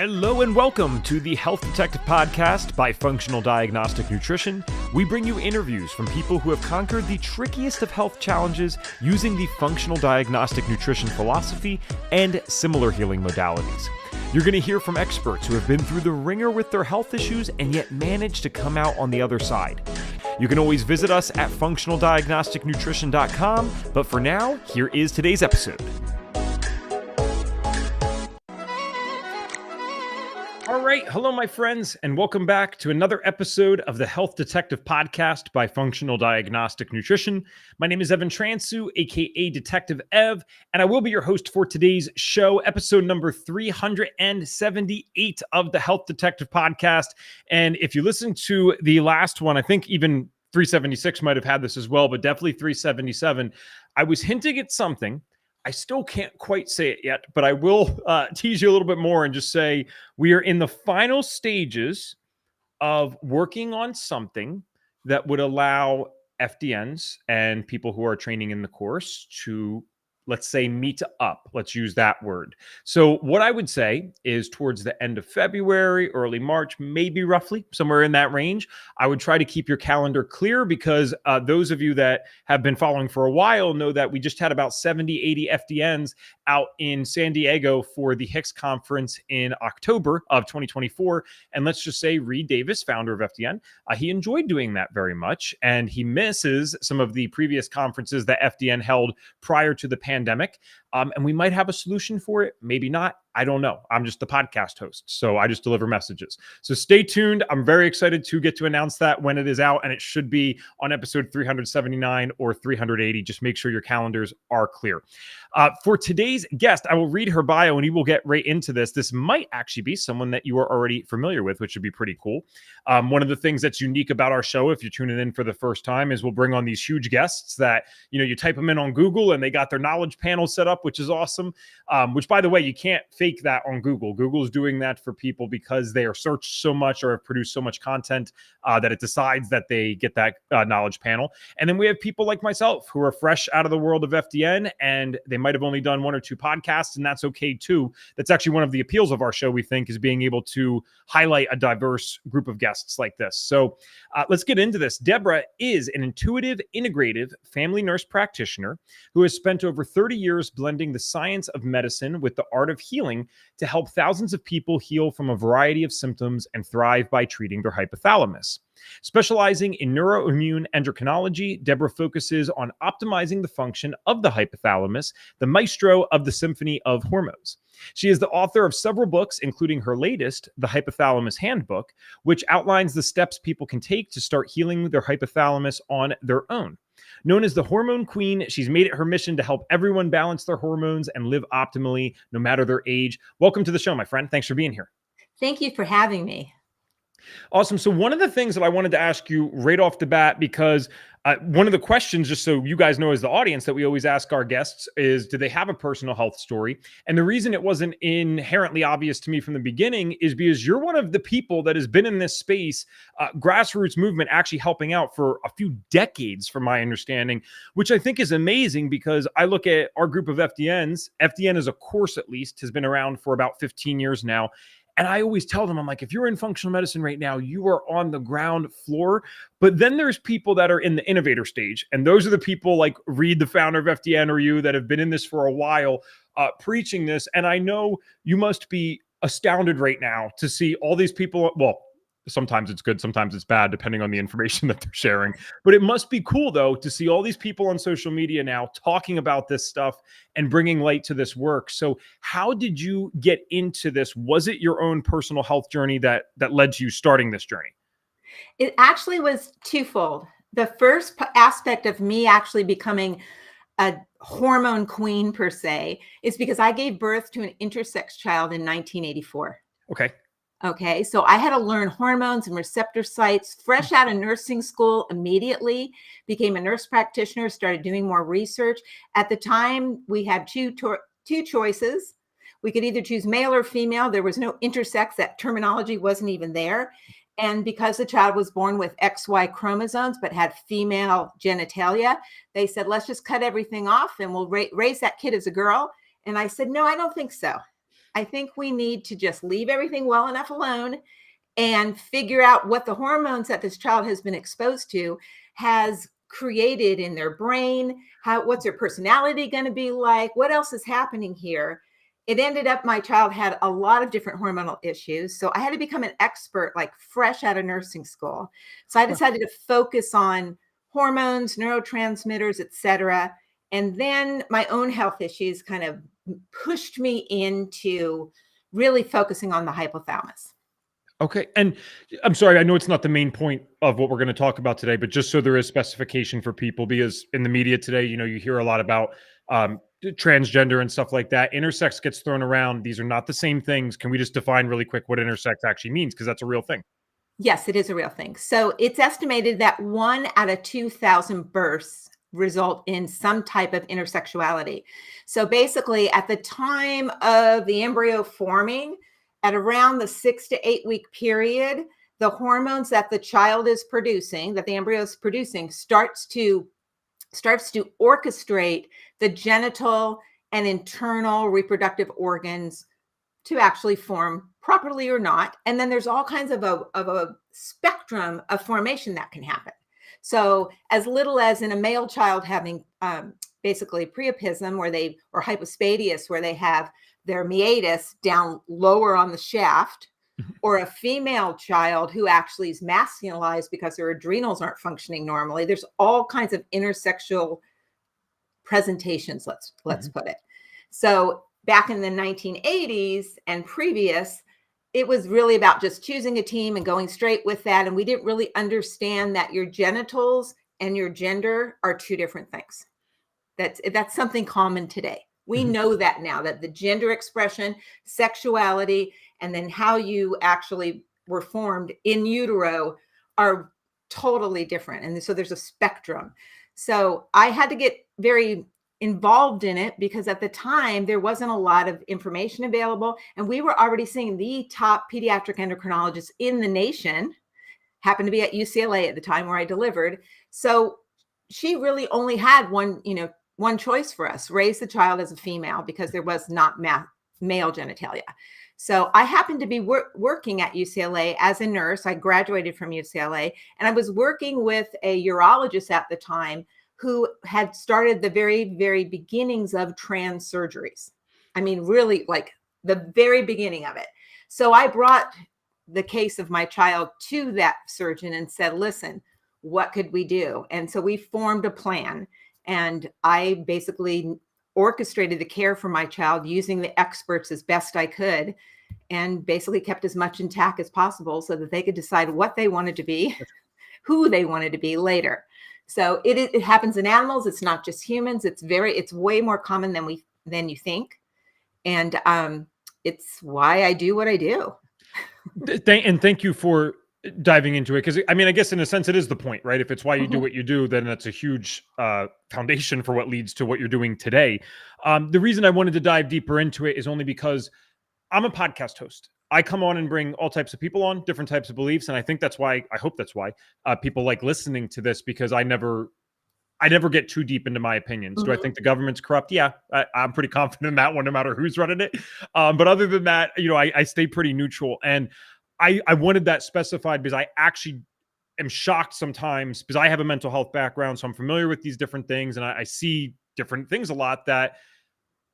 Hello and welcome to the Health Detective Podcast by Functional Diagnostic Nutrition. We bring you interviews from people who have conquered the trickiest of health challenges using the functional diagnostic nutrition philosophy and similar healing modalities. You're going to hear from experts who have been through the ringer with their health issues and yet managed to come out on the other side. You can always visit us at functionaldiagnosticnutrition.com, but for now, here is today's episode. All right. Hello, my friends, and welcome back to another episode of the Health Detective Podcast by Functional Diagnostic Nutrition. My name is Evan Transu, aka Detective Ev, and I will be your host for today's show, episode number 378 of the Health Detective Podcast. And if you listen to the last one, I think even 376 might have had this as well, but definitely 377, I was hinting at something. I still can't quite say it yet, but I will tease you a little bit more and just say we are in the final stages of working on something that would allow FDNs and people who are training in the course to, let's say, meet up. Let's use that word. So what I would say is towards the end of February, early March, maybe roughly somewhere in that range, I would try to keep your calendar clear because those of you that have been following for a while know that we just had about 70, 80 FDNs out in San Diego for the HICS conference in October of 2024. And let's just say Reed Davis, founder of FDN, he enjoyed doing that very much. And he misses some of the previous conferences that FDN held prior to the pandemic. And we might have a solution for it. Maybe not. I don't know. I'm just the podcast host, so I just deliver messages. So stay tuned. I'm very excited to get to announce that when it is out, and it should be on episode 379 or 380. Just make sure your calendars are clear. For today's guest, I will read her bio and we will get right into this. This might actually be someone that you are already familiar with, which would be pretty cool. One of the things that's unique about our show, if you're tuning in for the first time, is we'll bring on these huge guests that, you type them in on Google and they got their knowledge panel set up, which is awesome. Which, by the way, you can't fake that on Google. Google is doing that for people because they are searched so much or have produced so much content that it decides that they get that knowledge panel. And then we have people like myself who are fresh out of the world of FDN, and they might have only done one or two podcasts, and that's okay too. That's actually one of the appeals of our show, we think, is being able to highlight a diverse group of guests like this. So let's get into this. Deborah is an intuitive, integrative family nurse practitioner who has spent over 30 years blending the science of medicine with the art of healing to help thousands of people heal from a variety of symptoms and thrive by treating their hypothalamus. Specializing in neuroimmune endocrinology, Deborah focuses on optimizing the function of the hypothalamus, the maestro of the symphony of hormones. She is the author of several books, including her latest, The Hypothalamus Handbook, which outlines the steps people can take to start healing their hypothalamus on their own. Known as the Hormone Queen, she's made it her mission to help everyone balance their hormones and live optimally, no matter their age. Welcome to the show, my friend. Thanks for being here. Thank you for having me. Awesome. So one of the things that I wanted to ask you right off the bat, because one of the questions, just so you guys know as the audience, that we always ask our guests is, do they have a personal health story? And the reason it wasn't inherently obvious to me from the beginning is because you're one of the people that has been in this space, grassroots movement, actually helping out for a few decades, from my understanding, which I think is amazing because I look at our group of FDNs. FDN as a course, at least, has been around for about 15 years now. And I always tell them, I'm like, if you're in functional medicine right now, you are on the ground floor. But then there's people that are in the innovator stage. And those are the people like Reed, the founder of FDN, or you, that have been in this for a while, preaching this. And I know you must be astounded right now to see all these people. Well, sometimes it's good, sometimes it's bad, depending on the information that they're sharing. But it must be cool, though, to see all these people on social media now talking about this stuff and bringing light to this work. So how did you get into this? Was it your own personal health journey that led to you starting this journey? It actually was twofold. The first aspect of me actually becoming a hormone queen, per se, is because I gave birth to an intersex child in 1984. Okay, so I had to learn hormones and receptor sites fresh out of nursing school immediately, became a nurse practitioner, started doing more research. At the time, we had two choices. We could either choose male or female. There was no intersex. That terminology wasn't even there. And because the child was born with XY chromosomes but had female genitalia, they said, let's just cut everything off and we'll raise that kid as a girl. And I said, no, I don't think so. I think we need to just leave everything well enough alone and figure out what the hormones that this child has been exposed to has created in their brain. What's their personality going to be like? What else is happening here? It ended up my child had a lot of different hormonal issues. So I had to become an expert, like fresh out of nursing school. So I decided to focus on hormones, neurotransmitters, et cetera. And then my own health issues kind of pushed me into really focusing on the hypothalamus. Okay. And I'm sorry, I know it's not the main point of what we're going to talk about today, but just so there is specification for people, because in the media today, you hear a lot about transgender and stuff like that. Intersex gets thrown around. These are not the same things. Can we just define really quick what intersex actually means? Because that's a real thing. Yes, it is a real thing. So it's estimated that 1 out of 2,000 births result in some type of intersexuality. So basically, at the time of the embryo forming, at around the 6 to 8 week period, the hormones that the child is producing, that the embryo is producing, starts to orchestrate the genital and internal reproductive organs to actually form properly or not. And then there's all kinds of a spectrum of formation that can happen. So as little as in a male child having basically priapism or hypospadias, where they have their meatus down lower on the shaft, or a female child who actually is masculinized because their adrenals aren't functioning normally. There's all kinds of intersexual presentations, let's put it. So back in the 1980s and previous, it was really about just choosing a team and going straight with that. And we didn't really understand that your genitals and your gender are two different things. That's something common today. We know that now, that the gender expression, sexuality, and then how you actually were formed in utero are totally different. And so there's a spectrum. So I had to get very involved in it because at the time there wasn't a lot of information available. And we were already seeing the top pediatric endocrinologists in the nation, happened to be at UCLA at the time where I delivered. So she really only had one choice for us: raise the child as a female, because there was not male genitalia. So I happened to be working at UCLA as a nurse. I graduated from UCLA, and I was working with a urologist at the time who had started the very, very beginnings of trans surgeries. I mean, really like the very beginning of it. So I brought the case of my child to that surgeon and said, listen, what could we do? And so we formed a plan. And I basically orchestrated the care for my child using the experts as best I could, and basically kept as much intact as possible so that they could decide what they wanted to be, who they wanted to be later. So it happens in animals. It's not just humans. It's way more common than you think. And it's why I do what I do. And thank you for diving into it, because I mean, I guess in a sense it is the point, right? If it's why you do what you do, then that's a huge foundation for what leads to what you're doing today. The reason I wanted to dive deeper into it is only because I'm a podcast host. I come on and bring all types of people on, different types of beliefs, and I hope that's why people like listening to this, because I never get too deep into my opinions. Do I think the government's corrupt? Yeah, I'm pretty confident in that one, no matter who's running it. But other than that, I stay pretty neutral. And I wanted that specified because I actually am shocked sometimes, because I have a mental health background. So I'm familiar with these different things, and I see different things a lot that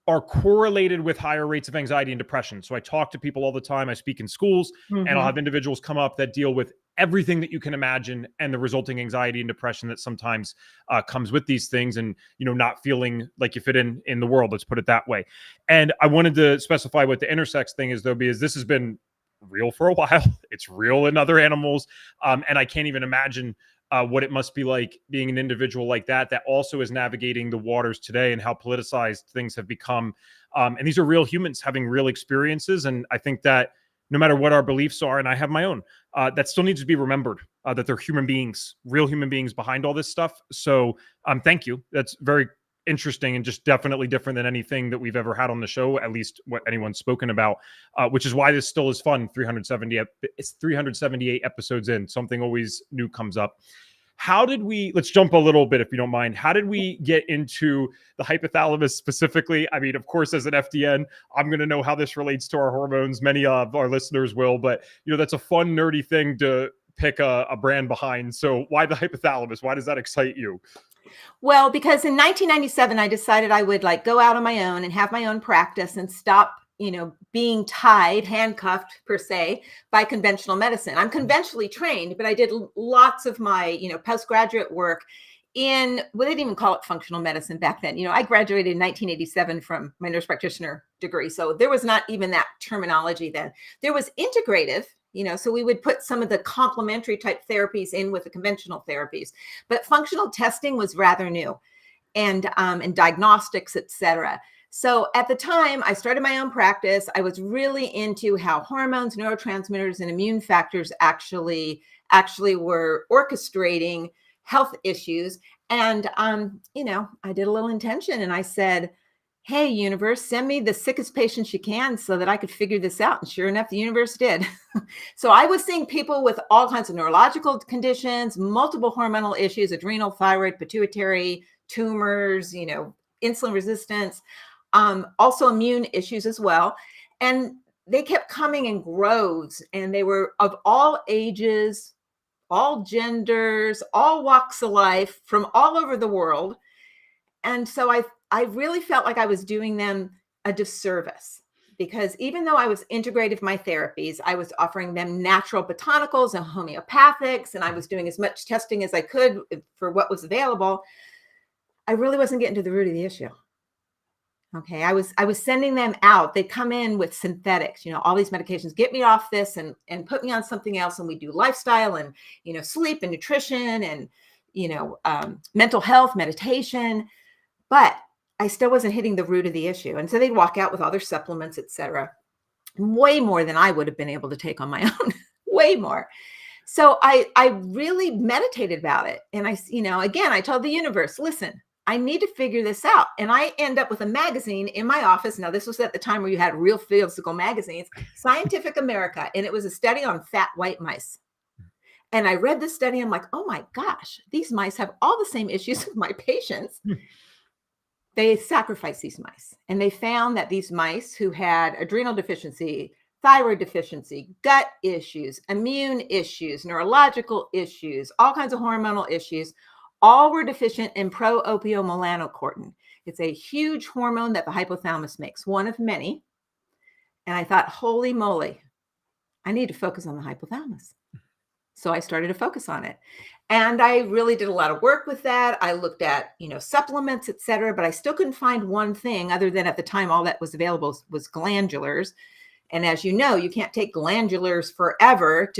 are correlated with higher rates of anxiety and depression. So I talk to people all the time. I speak in schools, and I'll have individuals come up that deal with everything that you can imagine and the resulting anxiety and depression that sometimes comes with these things, and not feeling like you fit in the world. Let's put it that way. And I wanted to specify what the intersex thing is, though, because this has been real for a while. It's real in other animals, and I can't even imagine what it must be like being an individual like that also is navigating the waters today, and how politicized things have become. And these are real humans having real experiences. And I think that no matter what our beliefs are, and I have my own, that still needs to be remembered, that they're human beings, real human beings behind all this stuff. So thank you. That's very interesting, and just definitely different than anything that we've ever had on the show, at least what anyone's spoken about, which is why this still is fun. It's 378 episodes in, something always new comes up. let's jump a little bit if you don't mind. How did we get into the hypothalamus specifically? I mean, of course, as an FDN, I'm going to know how this relates to our hormones. Many of our listeners will, but that's a fun, nerdy thing to pick a brand behind. So why the hypothalamus? Why does that excite you? Well, because in 1997, I decided I would go out on my own and have my own practice and stop, being tied, handcuffed per se, by conventional medicine. I'm conventionally trained, but I did lots of my, postgraduate work in, well, they didn't even call it functional medicine back then. I graduated in 1987 from my nurse practitioner degree. So there was not even that terminology then. There was integrative, so we would put some of the complementary type therapies in with the conventional therapies, but functional testing was rather new, and diagnostics, et cetera. So at the time I started my own practice, I was really into how hormones, neurotransmitters, and immune factors actually were orchestrating health issues. And, I did a little intention and I said, hey, universe, send me the sickest patients you can so that I could figure this out. And sure enough, the universe did. So I was seeing people with all kinds of neurological conditions, multiple hormonal issues, adrenal, thyroid, pituitary, tumors, insulin resistance, also immune issues as well. And they kept coming in groves, and they were of all ages, all genders, all walks of life, from all over the world. And so I really felt like I was doing them a disservice, because even though I was integrative my therapies, I was offering them natural botanicals and homeopathics, and I was doing as much testing as I could for what was available. I really wasn't getting to the root of the issue. Okay, I was sending them out. They come in with synthetics, all these medications, get me off this and put me on something else. And we do lifestyle and, sleep and nutrition and, mental health, meditation. But I still wasn't hitting the root of the issue. And so they'd walk out with all their supplements, et cetera, way more than I would have been able to take on my own, way more. So I really meditated about it. And again, I told the universe, listen, I need to figure this out. And I end up with a magazine in my office. Now, this was at the time where you had real physical magazines, Scientific America, and it was a study on fat white mice. And I read this study. I'm like, oh my gosh, these mice have all the same issues as my patients. They sacrificed these mice, and they found that these mice who had adrenal deficiency, thyroid deficiency, gut issues, immune issues, neurological issues, all kinds of hormonal issues, all were deficient in pro-opiomelanocortin. It's a huge hormone that the hypothalamus makes, one of many. And I thought, holy moly, I need to focus on the hypothalamus. So I started to focus on it. And I really did a lot of work with that. I looked at, supplements, et cetera, but I still couldn't find one thing other than at the time, all that was available was glandulars. And as you know, you can't take glandulars forever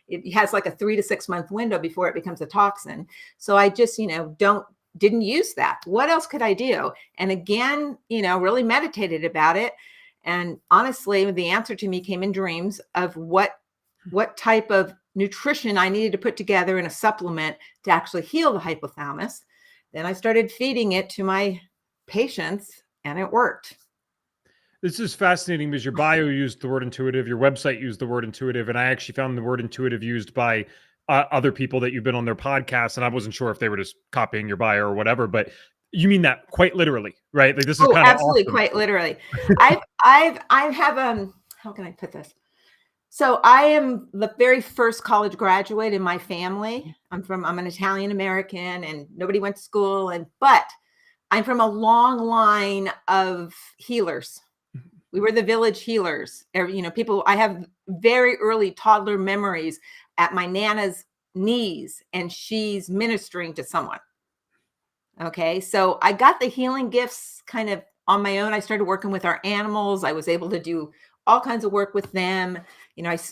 it has like a 3 to 6 month window before it becomes a toxin. So I just, didn't use that. What else could I do? And again, really meditated about it. And honestly, the answer to me came in dreams of what type of nutrition I needed to put together in a supplement to actually heal the hypothalamus. Then I started feeding it to my patients, and it worked. This is fascinating because your bio used the word intuitive, your website used the word intuitive, and I actually found the word intuitive used by other people that you've been on their podcast, and I wasn't sure if they were just copying your bio or whatever, but you mean that quite literally, right? Like this is kind of absolutely awesome. Quite literally. I have how can I put this? So I am the very first college graduate in my family. I'm an Italian American, and nobody went to school, but I'm from a long line of healers. We were the village healers. I have very early toddler memories at my Nana's knees, and she's ministering to someone. Okay. So I got the healing gifts kind of on my own. I started working with our animals. I was able to do all kinds of work with them.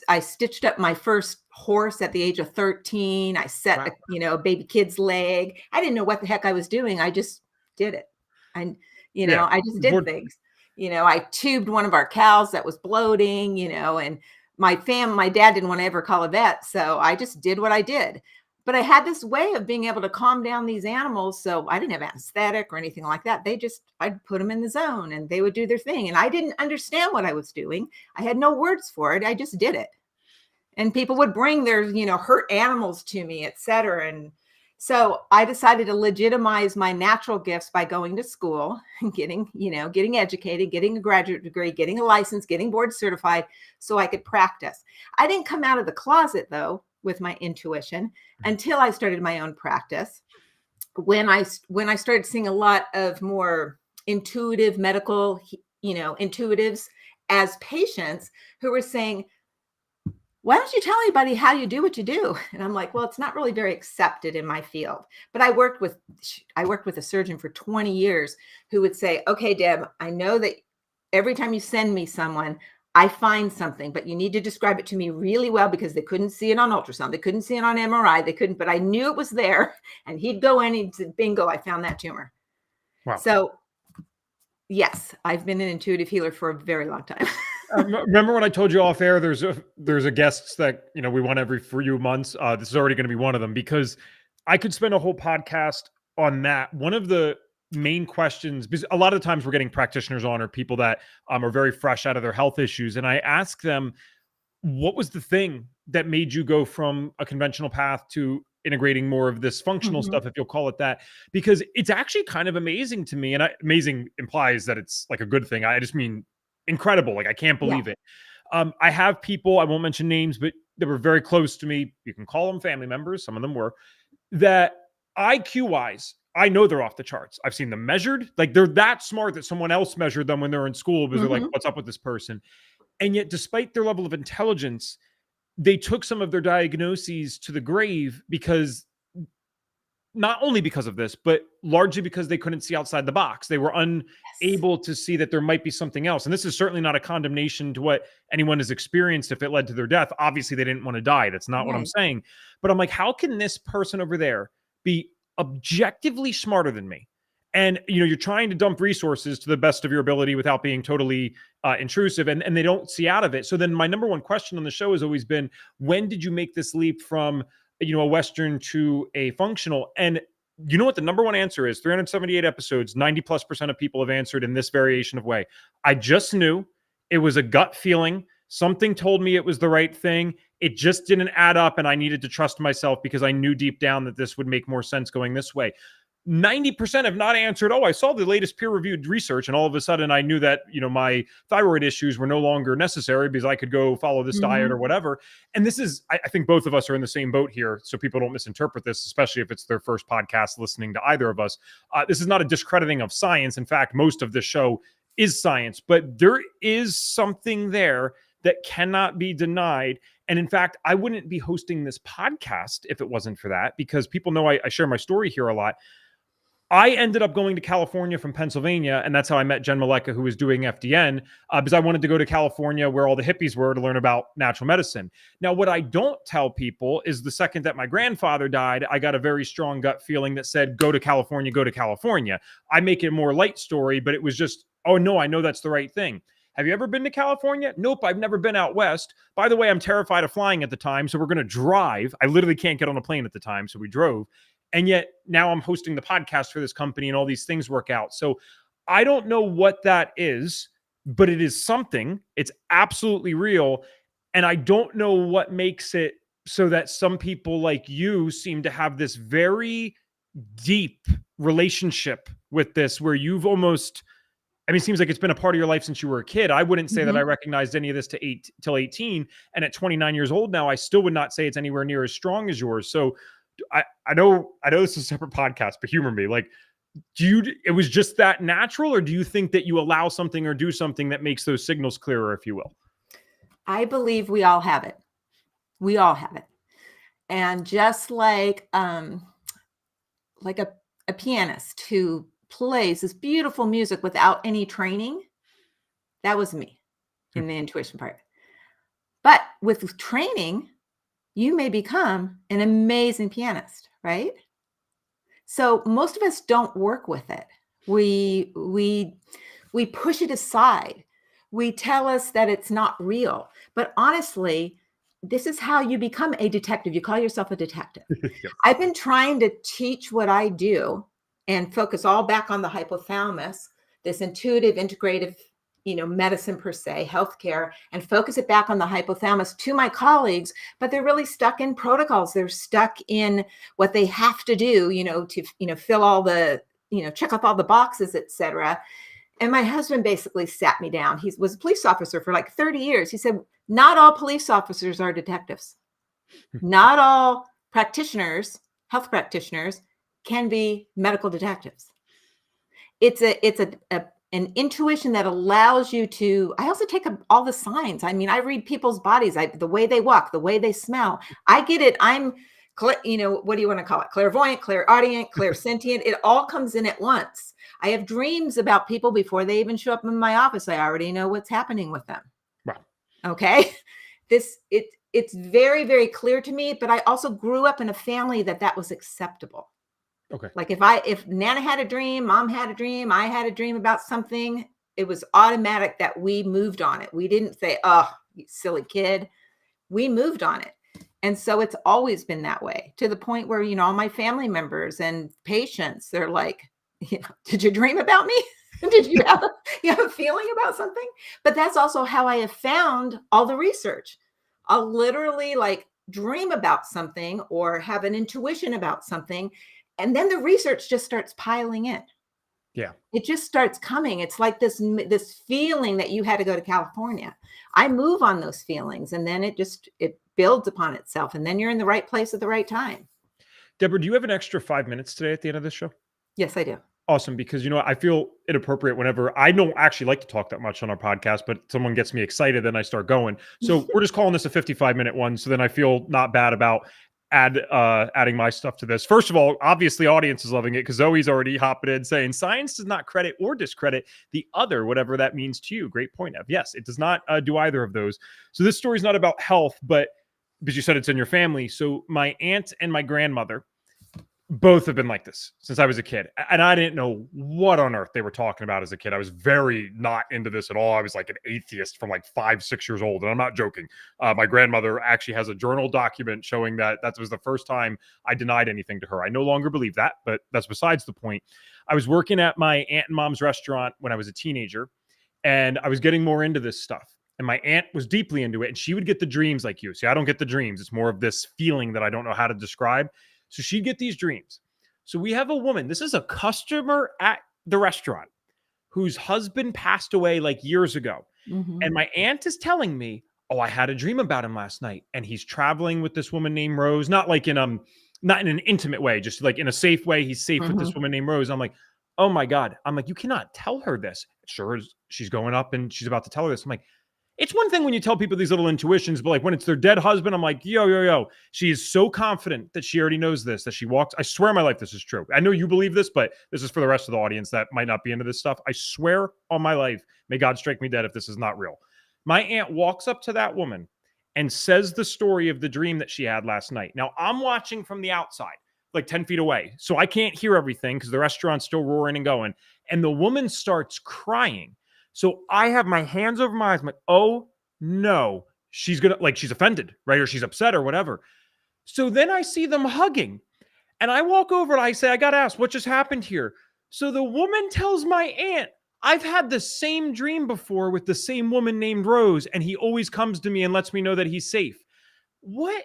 I stitched up my first horse at the age of 13. I set, a baby kid's leg. I didn't know what the heck I was doing. I just did it. I just did things. I tubed one of our cows that was bloating, and my dad didn't want to ever call a vet. So I just did what I did. But I had this way of being able to calm down these animals. So I didn't have anesthetic or anything like that. I'd put them in the zone and they would do their thing. And I didn't understand what I was doing. I had no words for it. I just did it. And people would bring their, hurt animals to me, et cetera. And So I decided to legitimize my natural gifts by going to school and getting educated, getting a graduate degree, getting a license, getting board certified so I could practice. I didn't come out of the closet though with my intuition until I started my own practice. When I started seeing a lot of more intuitive medical, intuitives as patients who were saying, why don't you tell anybody how you do what you do? And I'm like, well, it's not really very accepted in my field. But I worked with a surgeon for 20 years who would say, okay, Deb, I know that every time you send me someone, I find something, but you need to describe it to me really well because they couldn't see it on ultrasound. They couldn't see it on MRI. They couldn't, but I knew it was there. And he'd go in and he'd say, bingo, I found that tumor. Wow. So yes, I've been an intuitive healer for a very long time. Remember when I told you off air, there's a guests that, we want every few months. This is already going to be one of them because I could spend a whole podcast on that. One of the main questions, because a lot of the times we're getting practitioners on or people that are very fresh out of their health issues. And I ask them, what was the thing that made you go from a conventional path to integrating more of this functional stuff, if you'll call it that? Because it's actually kind of amazing to me. And amazing implies that it's like a good thing. I just mean incredible. Like, I can't believe it. I have people, I won't mention names, but they were very close to me. You can call them family members. Some of them were, that IQ wise, I know they're off the charts. I've seen them measured. Like, they're that smart that someone else measured them when they're in school because they're like, what's up with this person? And yet, despite their level of intelligence, they took some of their diagnoses to the grave because not only because of this, but largely because they couldn't see outside the box. They were unable to see that there might be something else. And this is certainly not a condemnation to what anyone has experienced if it led to their death. Obviously, they didn't want to die. That's not what I'm saying. But I'm like, how can this person over there be objectively smarter than me? And, you're trying to dump resources to the best of your ability without being totally intrusive, and they don't see out of it. So then my number one question on the show has always been, when did you make this leap from a Western to a functional? And you know what the number one answer is? 378 episodes, 90+% of people have answered in this variation of way. I just knew. It was a gut feeling. Something told me it was the right thing. It just didn't add up, and I needed to trust myself because I knew deep down that this would make more sense going this way. 90% have not answered, I saw the latest peer-reviewed research, and all of a sudden I knew that, my thyroid issues were no longer necessary because I could go follow this diet or whatever. And this is, I think both of us are in the same boat here, so people don't misinterpret this, especially if it's their first podcast listening to either of us. This is not a discrediting of science. In fact, most of this show is science, but there is something there that cannot be denied. And in fact, I wouldn't be hosting this podcast if it wasn't for that, because people know I share my story here a lot. I ended up going to California from Pennsylvania, and that's how I met Jen Maleka, who was doing FDN, because I wanted to go to California where all the hippies were to learn about natural medicine. Now, what I don't tell people is the second that my grandfather died, I got a very strong gut feeling that said, go to California, go to California. I make it a more light story, but it was just, oh no, I know that's the right thing. Have you ever been to California? Nope, I've never been out west. By the way, I'm terrified of flying at the time, so we're going to drive. I literally can't get on a plane at the time, so we drove. And yet now I'm hosting the podcast for this company and all these things work out. So I don't know what that is, but it is something. It's absolutely real. And I don't know what makes it so that some people like you seem to have this very deep relationship with this, where you've almost, it seems like it's been a part of your life since you were a kid. I wouldn't say that I recognized any of this till 18. And at 29 years old now, I still would not say it's anywhere near as strong as yours. So I know this is a separate podcast, but humor me. Like, it was just that natural, or do you think that you allow something or do something that makes those signals clearer, if you will? I believe we all have it. We all have it. And just like a pianist who plays this beautiful music without any training, that was me in the intuition part. But with training, you may become an amazing pianist, right? So most of us don't work with it. We push it aside. We tell us that it's not real. But honestly, this is how you become a detective. You call yourself a detective. Yes. I've been trying to teach what I do and focus all back on the hypothalamus, this intuitive, integrative medicine per se, healthcare, and focus it back on the hypothalamus to my colleagues, but they're really stuck in protocols. They're stuck in what they have to do, to, fill all the, check off all the boxes, etc. And my husband basically sat me down. He was a police officer for like 30 years. He said, not all police officers are detectives. Not all practitioners, health practitioners, can be medical detectives. It's an intuition that allows you to, I also take all the signs. I mean, I read people's bodies, the way they walk, the way they smell. I get it. I'm, what do you want to call it? Clairvoyant, clairaudient, clairsentient. It all comes in at once. I have dreams about people before they even show up in my office. I already know what's happening with them. Wow. Okay. It's very, very clear to me, but I also grew up in a family that was acceptable. Okay. Like if Nana had a dream, Mom had a dream, I had a dream about something, it was automatic that we moved on it. We didn't say, oh, you silly kid. We moved on it. And so it's always been that way, to the point where, all my family members and patients, they're like, did you dream about me? Did you have a feeling about something? But that's also how I have found all the research. I'll literally dream about something or have an intuition about something. And then the research just starts piling in. Yeah. It just starts coming. It's like this feeling that you had to go to California. I move on those feelings, and then it builds upon itself. And then you're in the right place at the right time. Deborah, do you have an extra 5 minutes today at the end of this show? Yes, I do. Awesome. Because, I feel inappropriate whenever I don't actually like to talk that much on our podcast, but someone gets me excited, then I start going. So we're just calling this a 55-minute one. So then I feel not bad about adding my stuff to this. First of all, obviously audience is loving it because Zoe's already hopping in saying science does not credit or discredit the other, whatever that means to you. Great point, Ev. Yes, it does not do either of those. So this story is not about health, but because you said it's in your family. So my aunt and my grandmother both have been like this since I was a kid. And I didn't know what on earth they were talking about as a kid. I was very not into this at all. I was like an atheist from like 5-6 years old. And I'm not joking. My grandmother actually has a journal document showing that was the first time I denied anything to her. I no longer believe that, but that's besides the point. I was working at my aunt and mom's restaurant when I was a teenager, and I was getting more into this stuff. And my aunt was deeply into it, and she would get the dreams like you. See, I don't get the dreams. It's more of this feeling that I don't know how to describe. So she'd get these dreams. So we have a woman, this is a customer at the restaurant whose husband passed away like years ago. Mm-hmm. And my aunt is telling me, oh, I had a dream about him last night. And he's traveling with this woman named Rose, not in an intimate way, just like in a safe way. He's safe with this woman named Rose. I'm like, oh my God. I'm like, you cannot tell her this. Sure, she's going up and she's about to tell her this. I'm like, it's one thing when you tell people these little intuitions, but like when it's their dead husband, I'm like, yo. She is so confident that she already knows this, that she walks. I swear on my life, this is true. I know you believe this, but this is for the rest of the audience that might not be into this stuff. I swear on my life, may God strike me dead if this is not real. My aunt walks up to that woman and says the story of the dream that she had last night. Now, I'm watching from the outside, like 10 feet away. So I can't hear everything because the restaurant's still roaring and going. And the woman starts crying. So I have my hands over my eyes. I'm like, oh no, she's offended, right? Or she's upset or whatever. So then I see them hugging, and I walk over and I say, I got to ask, what just happened here? So the woman tells my aunt, I've had the same dream before with the same woman named Rose, and he always comes to me and lets me know that he's safe. What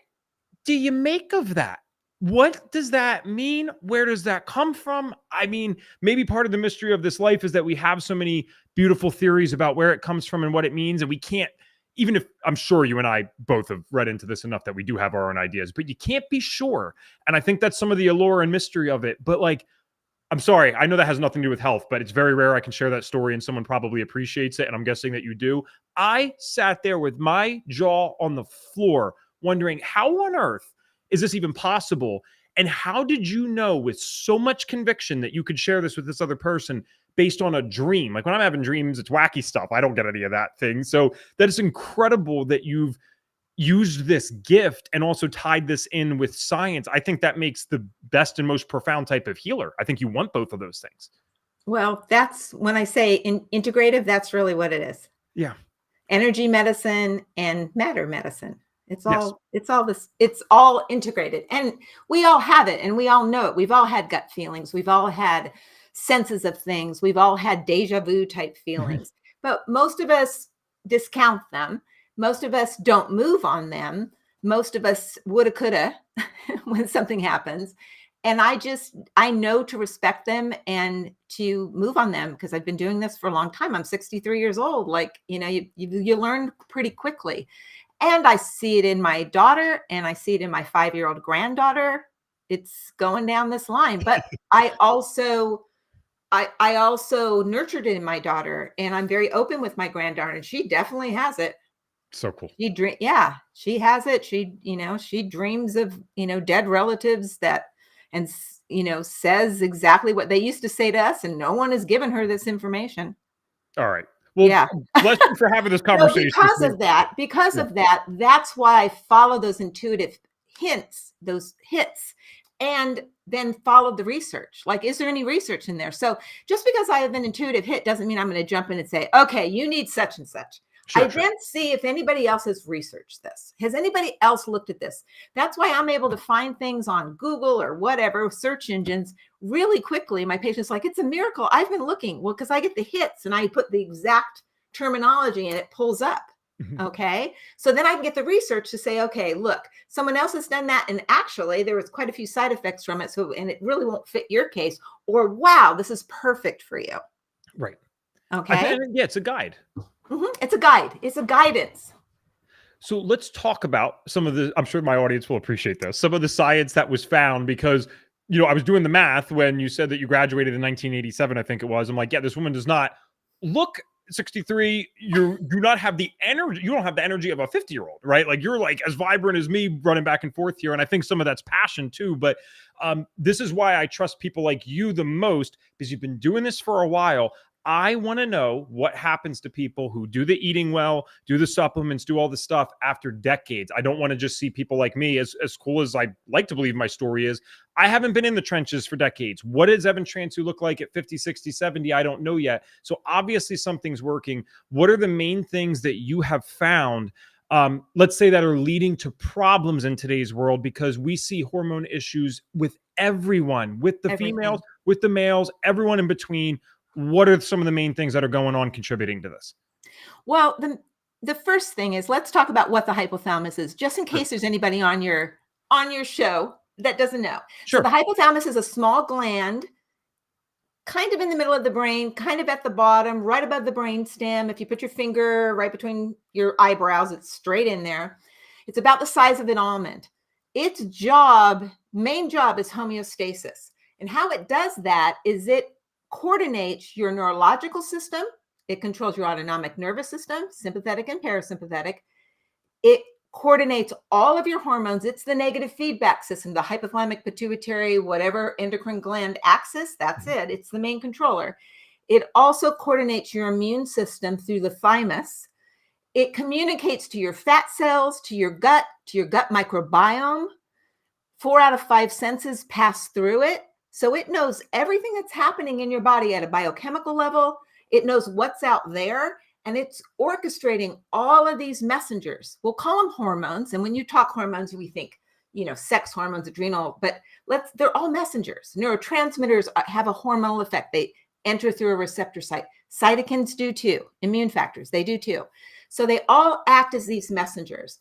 do you make of that? What does that mean? Where does that come from? I mean, maybe part of the mystery of this life is that we have so many beautiful theories about where it comes from and what it means. And we can't, even if I'm sure you and I both have read into this enough that we do have our own ideas, but you can't be sure. And I think that's some of the allure and mystery of it. But like, I'm sorry, I know that has nothing to do with health, but it's very rare I can share that story and someone probably appreciates it. And I'm guessing that you do. I sat there with my jaw on the floor wondering, how on earth is this even possible? And how did you know with so much conviction that you could share this with this other person based on a dream? Like when I'm having dreams, it's wacky stuff. I don't get any of that thing. So that is incredible that you've used this gift and also tied this in with science. I think that makes the best and most profound type of healer. I think you want both of those things. Well, that's when I say integrative, that's really what it is. Yeah. Energy medicine and matter medicine. It's all integrated, and we all have it, and we all know it. We've all had gut feelings. We've all had senses of things. We've all had deja vu type feelings, but most of us discount them. Most of us don't move on them. Most of us woulda, coulda when something happens. And I know to respect them and to move on them because I've been doing this for a long time. I'm 63 years old. Like, you learn pretty quickly. And I see it in my daughter and I see it in my 5-year-old granddaughter. It's going down this line. But I also nurtured it in my daughter, and I'm very open with my granddaughter, and she definitely has it. So cool. She has it. She dreams of, dead relatives and says exactly what they used to say to us, and no one has given her this information. All right. Well, bless you for having this conversation. Because of that, that's why I follow those intuitive hints, those hits, and then follow the research. Like, is there any research in there? So just because I have an intuitive hit doesn't mean I'm going to jump in and say, okay, you need such and such. Sure. Then see if anybody else has researched this. Has anybody else looked at this? That's why I'm able to find things on Google or whatever, search engines really quickly. My patient's like, it's a miracle. I've been looking. Well, because I get the hits and I put the exact terminology and it pulls up. Okay. So then I can get the research to say, okay, look, someone else has done that. And actually there was quite a few side effects from it. And it really won't fit your case, or wow, this is perfect for you. Right. Okay. Yeah. It's a guide. It's a guide. It's a guidance. So let's talk about some of the, I'm sure my audience will appreciate this, some of the science that was found, because, I was doing the math when you said that you graduated in 1987, I think it was. I'm like, yeah, this woman does not look 63. You do not have the energy. You don't have the energy of a 50-year-old, right? Like, you're like as vibrant as me running back and forth here. And I think some of that's passion too. But this is why I trust people like you the most, because you've been doing this for a while. I want to know what happens to people who do the eating well, do the supplements, do all the stuff after decades. I don't want to just see people like me, as cool as I like to believe my story is. I haven't been in the trenches for decades. What does Evan Transue look like at 50, 60, 70? I don't know yet. So obviously something's working. What are the main things that you have found, let's say, that are leading to problems in today's world? Because we see hormone issues with everyone, with the females, with the males, everyone in between. What are some of the main things that are going on contributing to this? Well, the first thing is, let's talk about what the hypothalamus is, just in case there's anybody on your show that doesn't know. Sure. So the hypothalamus is a small gland, kind of in the middle of the brain, kind of at the bottom, right above the brain stem. If you put your finger right between your eyebrows, it's straight in there. It's about the size of an almond. Its main job is homeostasis. And how it does that is it coordinates your neurological system. It controls your autonomic nervous system, sympathetic and parasympathetic. It coordinates all of your hormones. It's the negative feedback system, the hypothalamic, pituitary, whatever endocrine gland axis. That's it. It's the main controller. It also coordinates your immune system through the thymus. It communicates to your fat cells, to your gut microbiome. 4 out of 5 senses pass through it. So it knows everything that's happening in your body at a biochemical level. It knows what's out there, and it's orchestrating all of these messengers. We'll call them hormones. And when you talk hormones, we think, sex hormones, adrenal, but they're all messengers. Neurotransmitters have a hormonal effect. They enter through a receptor site. Cytokines do too. Immune factors, they do too. So they all act as these messengers.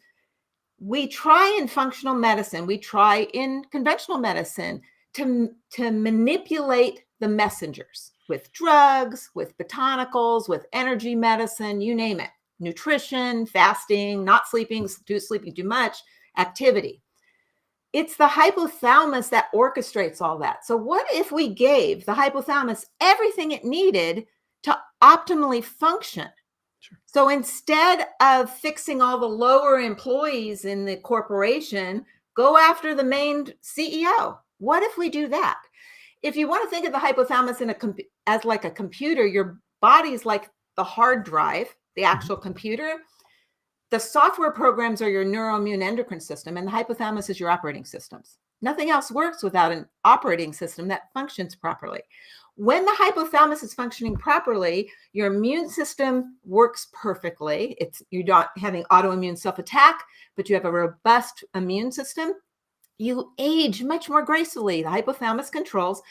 We try in functional medicine, we try in conventional medicine to manipulate the messengers with drugs, with botanicals, with energy medicine, you name it. Nutrition, fasting, not sleeping too much, activity. It's the hypothalamus that orchestrates all that. So what if we gave the hypothalamus everything it needed to optimally function? Sure. So instead of fixing all the lower employees in the corporation, go after the main CEO. What if we do that? If you want to think of the hypothalamus as like a computer, your body is like the hard drive, the actual computer. The software programs are your neuroimmune endocrine system, and the hypothalamus is your operating systems. Nothing else works without an operating system that functions properly. When the hypothalamus is functioning properly, your immune system works perfectly. You're not having autoimmune self-attack, but you have a robust immune system. You age much more gracefully. The hypothalamus controls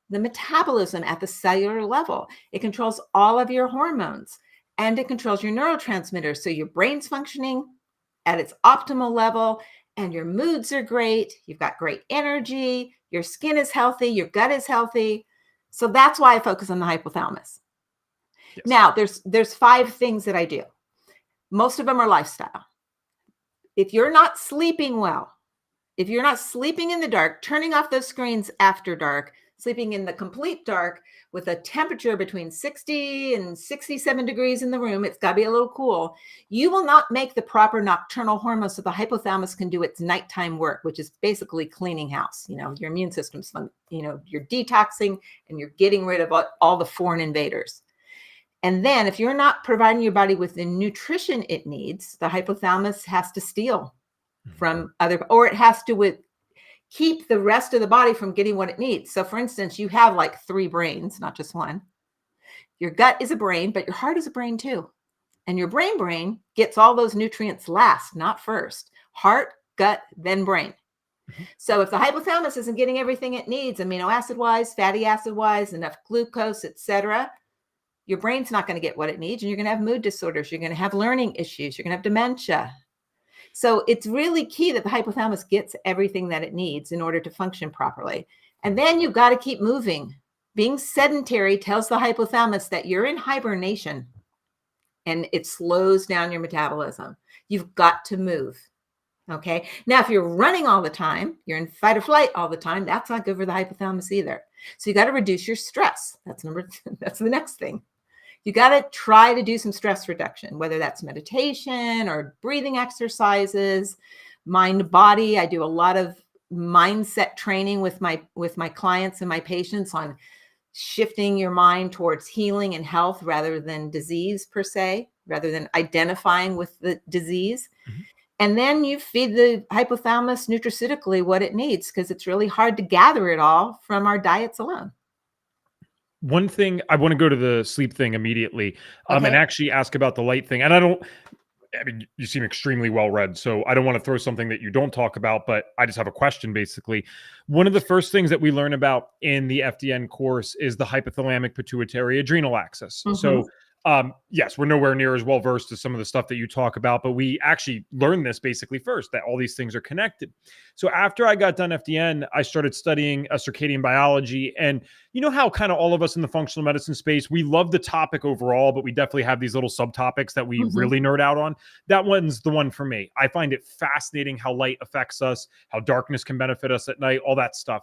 the metabolism at the cellular level. It controls all of your hormones. and it controls your neurotransmitters. So your brain's functioning at its optimal level, and your moods are great. You've got great energy. Your skin is healthy. Your gut is healthy. So that's why I focus on the hypothalamus. Yes. Now, there's 5 things that I do. Most of them are lifestyle. If you're not sleeping well, if you're not sleeping in the dark, turning off those screens after dark, sleeping in the complete dark with a temperature between 60 and 67 degrees in the room, it's got to be a little cool, you will not make the proper nocturnal hormones so the hypothalamus can do its nighttime work, which is basically cleaning house. Your immune system's, you're detoxing and you're getting rid of all the foreign invaders. And then if you're not providing your body with the nutrition it needs, the hypothalamus has to steal from or it has to keep the rest of the body from getting what it needs. So for instance, you have like 3 brains, not just one. Your gut is a brain, but your heart is a brain too. And your brain gets all those nutrients last, not first. Heart, gut, then brain. So if the hypothalamus isn't getting everything it needs, amino acid wise, fatty acid wise, enough glucose, etc., your brain's not going to get what it needs, and you're going to have mood disorders. You're going to have learning issues. You're going to have dementia. So it's really key that the hypothalamus gets everything that it needs in order to function properly. And then you've got to keep moving. Being sedentary tells the hypothalamus that you're in hibernation, and it slows down your metabolism. You've got to move. Okay. Now, if you're running all the time, you're in fight or flight all the time, that's not good for the hypothalamus either. So you got to reduce your stress. That's the next thing. You got to try to do some stress reduction, whether that's meditation or breathing exercises, mind body. I do a lot of mindset training with my clients and my patients on shifting your mind towards healing and health rather than disease per se, rather than identifying with the disease. Mm-hmm. And then you feed the hypothalamus nutraceutically what it needs, because it's really hard to gather it all from our diets alone. One thing, I want to go to the sleep thing immediately, Okay. and actually ask about the light thing. And you seem extremely well read, so I don't want to throw something that you don't talk about, but I just have a question basically. One of the first things that we learn about in the FDN course is the hypothalamic pituitary adrenal axis. Mm-hmm. So yes, we're nowhere near as well versed as some of the stuff that you talk about, but we actually learned this basically first, that all these things are connected. So after I got done FDN, I started studying circadian biology. And you know how kind of all of us in the functional medicine space, we love the topic overall, but we definitely have these little subtopics that we really nerd out on. That one's the one for me. I find it fascinating how light affects us, how darkness can benefit us at night, all that stuff.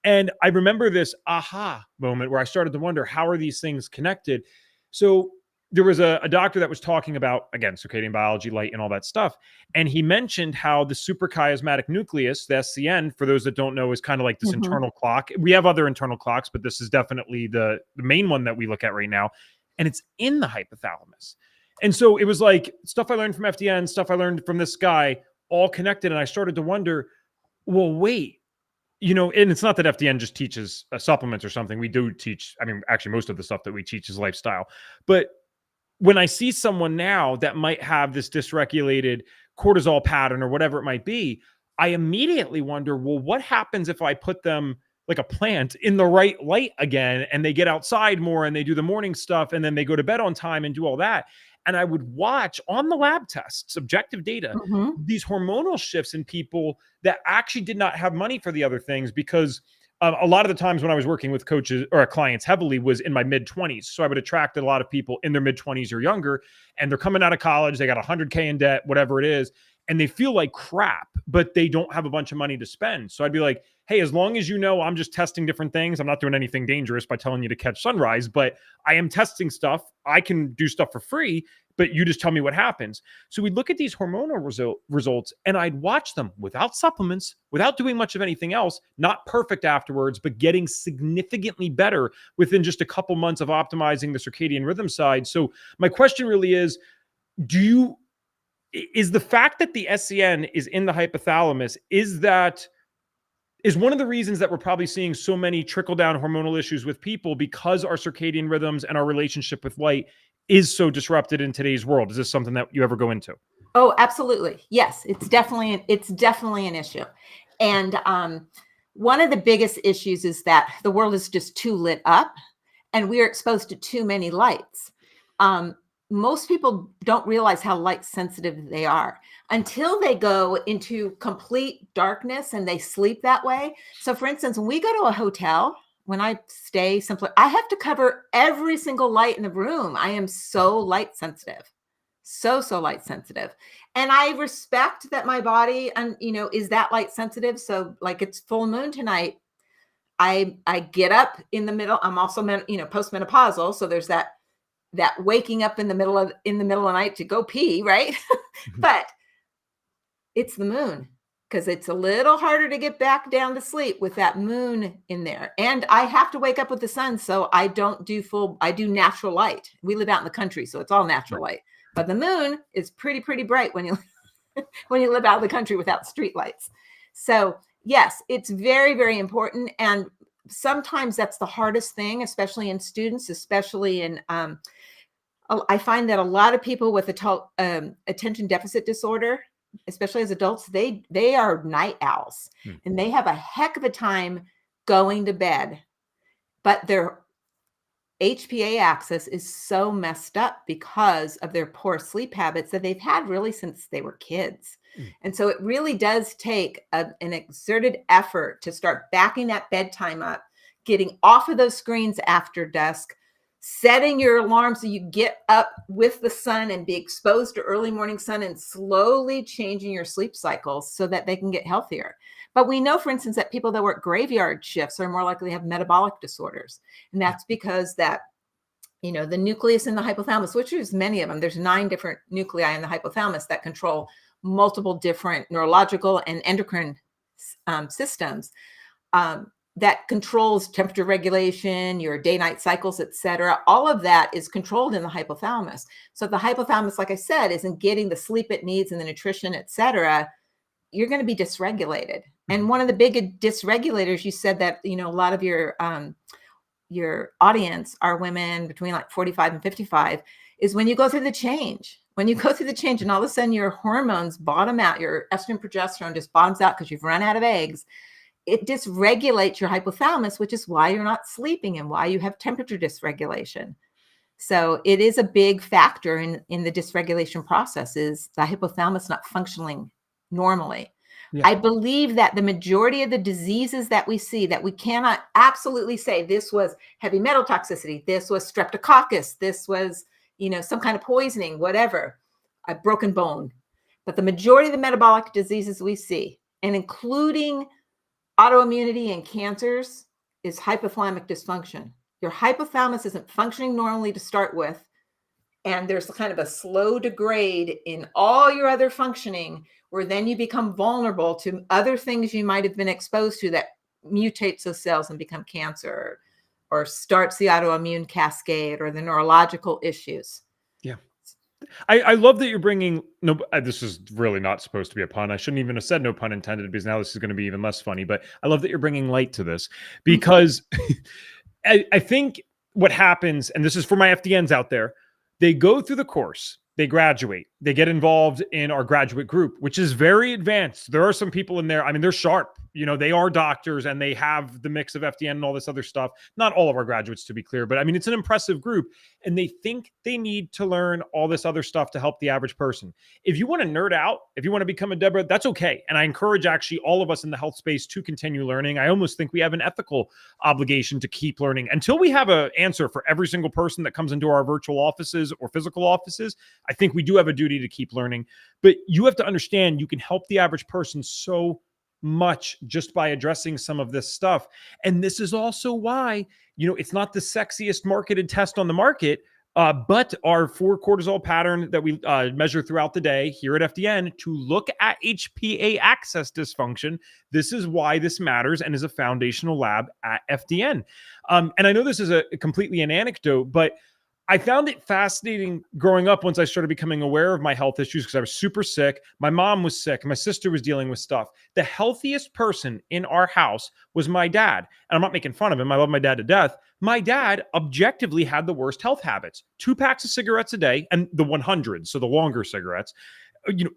And I remember this aha moment where I started to wonder, how are these things connected? So there was a doctor that was talking about, again, circadian biology, light, and all that stuff. And he mentioned how the suprachiasmatic nucleus, the SCN, for those that don't know, is kind of like this internal clock. We have other internal clocks, but this is definitely the main one that we look at right now. And it's in the hypothalamus. And so it was like stuff I learned from FDN, stuff I learned from this guy, all connected. And I started to wonder, well, wait, and it's not that FDN just teaches supplements or something. We do teach, actually most of the stuff that we teach is lifestyle. But when I see someone now that might have this dysregulated cortisol pattern or whatever it might be, I immediately wonder, well, what happens if I put them like a plant in the right light again, and they get outside more and they do the morning stuff and then they go to bed on time and do all that? And I would watch on the lab tests, objective data, these hormonal shifts in people that actually did not have money for the other things, because a lot of the times when I was working with coaches or clients heavily was in my mid-20s. So I would attract a lot of people in their mid-20s or younger, and they're coming out of college, they got $100K in debt, whatever it is, and they feel like crap, but they don't have a bunch of money to spend. So I'd be like, hey, as long as you know I'm just testing different things, I'm not doing anything dangerous by telling you to catch sunrise, but I am testing stuff. I can do stuff for free, but you just tell me what happens. So we'd look at these hormonal results, and I'd watch them without supplements, without doing much of anything else, not perfect afterwards, but getting significantly better within just a couple months of optimizing the circadian rhythm side. So my question really is, is the fact that the SCN is in the hypothalamus, is one of the reasons that we're probably seeing so many trickle-down hormonal issues with people, because our circadian rhythms and our relationship with light is so disrupted in today's world? Is this something that you ever go into? Oh, absolutely. Yes, it's definitely an issue. And one of the biggest issues is that the world is just too lit up and we are exposed to too many lights. most people don't realize how light sensitive they are until they go into complete darkness and they sleep that way. So for instance, when we go to a hotel, when I stay simply, I have to cover every single light in the room. I am so light sensitive, so light sensitive. And I respect that my body, and is that light sensitive. So like it's full moon tonight. I get up in the middle. I'm also, postmenopausal. So there's that waking up in the middle of the night to go pee, right? But it's the moon, because it's a little harder to get back down to sleep with that moon in there. And I have to wake up with the sun. So I do natural light. We live out in the country, so it's all natural light. But the moon is pretty bright when you live out of the country without street lights. So yes, it's very, very important. And sometimes that's the hardest thing, especially in students, especially in, I find that a lot of people with attention deficit disorder, especially as adults, they are night owls, and they have a heck of a time going to bed, but their HPA axis is so messed up because of their poor sleep habits that they've had really since they were kids. And so it really does take an exerted effort to start backing that bedtime up, getting off of those screens after dusk, setting your alarm so you get up with the sun and be exposed to early morning sun, and slowly changing your sleep cycles so that they can get healthier. But we know, for instance, that people that work graveyard shifts are more likely to have metabolic disorders. And that's because that, the nucleus in the hypothalamus, which is many of them, there's 9 different nuclei in the hypothalamus that control multiple different neurological and endocrine systems, that controls temperature regulation, your day-night cycles, et cetera. All of that is controlled in the hypothalamus. So if the hypothalamus, like I said, isn't getting the sleep it needs and the nutrition, et cetera, you're going to be dysregulated. And one of the big dysregulators, you said that, a lot of your audience are women between like 45 and 55, is when you go through the change. When you go through the change and all of a sudden your hormones bottom out, your estrogen, progesterone just bottoms out because you've run out of eggs, it dysregulates your hypothalamus, which is why you're not sleeping and why you have temperature dysregulation. So it is a big factor in the dysregulation process, is the hypothalamus not functioning normally. Yeah. I believe that the majority of the diseases that we see, that we cannot absolutely say this was heavy metal toxicity, this was streptococcus, this was, some kind of poisoning, whatever, a broken bone. But the majority of the metabolic diseases we see, and including autoimmunity and cancers, is hypothalamic dysfunction. Your hypothalamus isn't functioning normally to start with, and there's kind of a slow degrade in all your other functioning, where then you become vulnerable to other things you might have been exposed to that mutates those cells and become cancer, or starts the autoimmune cascade or the neurological issues. Yeah. I love that you're bringing, this is really not supposed to be a pun. I shouldn't even have said no pun intended, because now this is going to be even less funny, but I love that you're bringing light to this, because I think what happens, and this is for my FDNs out there, they go through the course, they graduate, they get involved in our graduate group, which is very advanced. There are some people in there, they're sharp, they are doctors and they have the mix of FDN and all this other stuff. Not all of our graduates, to be clear, but it's an impressive group, and they think they need to learn all this other stuff to help the average person. If you want to nerd out, if you want to become a Deborah, that's okay. And I encourage actually all of us in the health space to continue learning. I almost think we have an ethical obligation to keep learning until we have an answer for every single person that comes into our virtual offices or physical offices. I think we do have a duty to keep learning, but you have to understand you can help the average person so much just by addressing some of this stuff. And this is also why, it's not the sexiest marketed test on the market, but our 4 cortisol pattern that we measure throughout the day here at FDN to look at HPA axis dysfunction. This is why this matters and is a foundational lab at FDN. And I know this is completely an anecdote, but I found it fascinating growing up once I started becoming aware of my health issues, because I was super sick. My mom was sick. My sister was dealing with stuff. The healthiest person in our house was my dad. And I'm not making fun of him. I love my dad to death. My dad objectively had the worst health habits: 2 packs of cigarettes a day, and the 100s, so the longer cigarettes,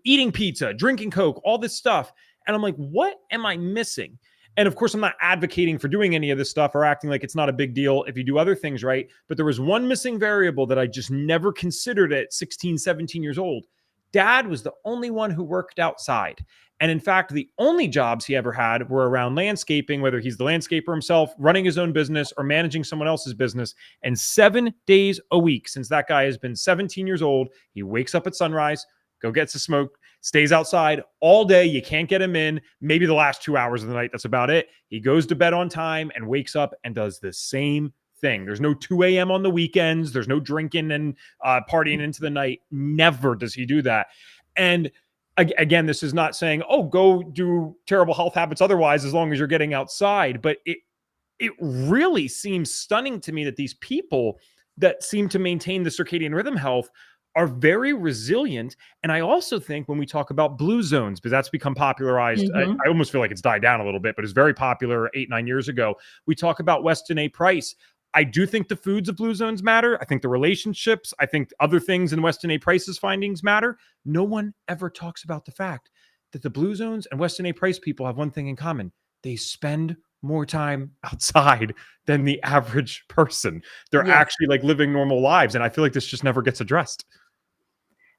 eating pizza, drinking Coke, all this stuff. And I'm like, what am I missing? And of course, I'm not advocating for doing any of this stuff or acting like it's not a big deal if you do other things right. But there was one missing variable that I just never considered at 16, 17 years old. Dad was the only one who worked outside. And in fact, the only jobs he ever had were around landscaping, whether he's the landscaper himself, running his own business, or managing someone else's business. And 7 days a week, since that guy has been 17 years old, he wakes up at sunrise, go gets a smoke, stays outside all day. You can't get him in. Maybe the last 2 hours of the night. That's about it. He goes to bed on time and wakes up and does the same thing. There's no 2 a.m. on the weekends. There's no drinking and partying into the night. Never does he do that. And again, this is not saying, oh, go do terrible health habits otherwise, as long as you're getting outside. But it really seems stunning to me that these people that seem to maintain the circadian rhythm health are very resilient. And I also think when we talk about blue zones, because that's become popularized, I almost feel like it's died down a little bit, but it's very popular 8-9 years ago. We talk about Weston A. Price. I do think the foods of blue zones matter. I think the relationships, I think other things in Weston A. Price's findings matter. No one ever talks about the fact that the blue zones and Weston A. Price people have one thing in common. They spend more time outside than the average person. They're actually like living normal lives. And I feel like this just never gets addressed.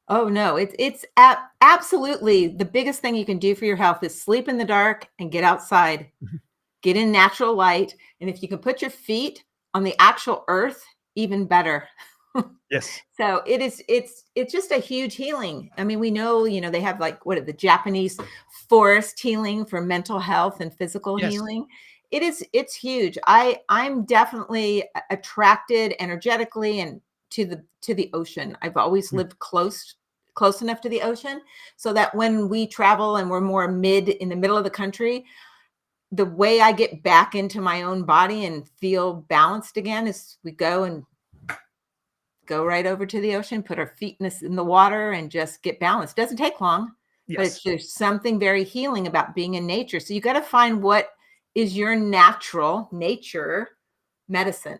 Oh, no, it's absolutely the biggest thing you can do for your health is sleep in the dark and get outside, get in natural light. And if you can put your feet on the actual earth, even better. Yes. So it's just a huge healing. I mean, we know, they have like the Japanese forest healing for mental health and physical healing. It's huge. I'm definitely attracted energetically and to the ocean. I've always lived close enough to the ocean so that when we travel and we're more in the middle of the country, the way I get back into my own body and feel balanced again is we go right over to the ocean, put our feet in the water and just get balanced. Doesn't take long, but there's something very healing about being in nature. So you got to find what is your nature medicine.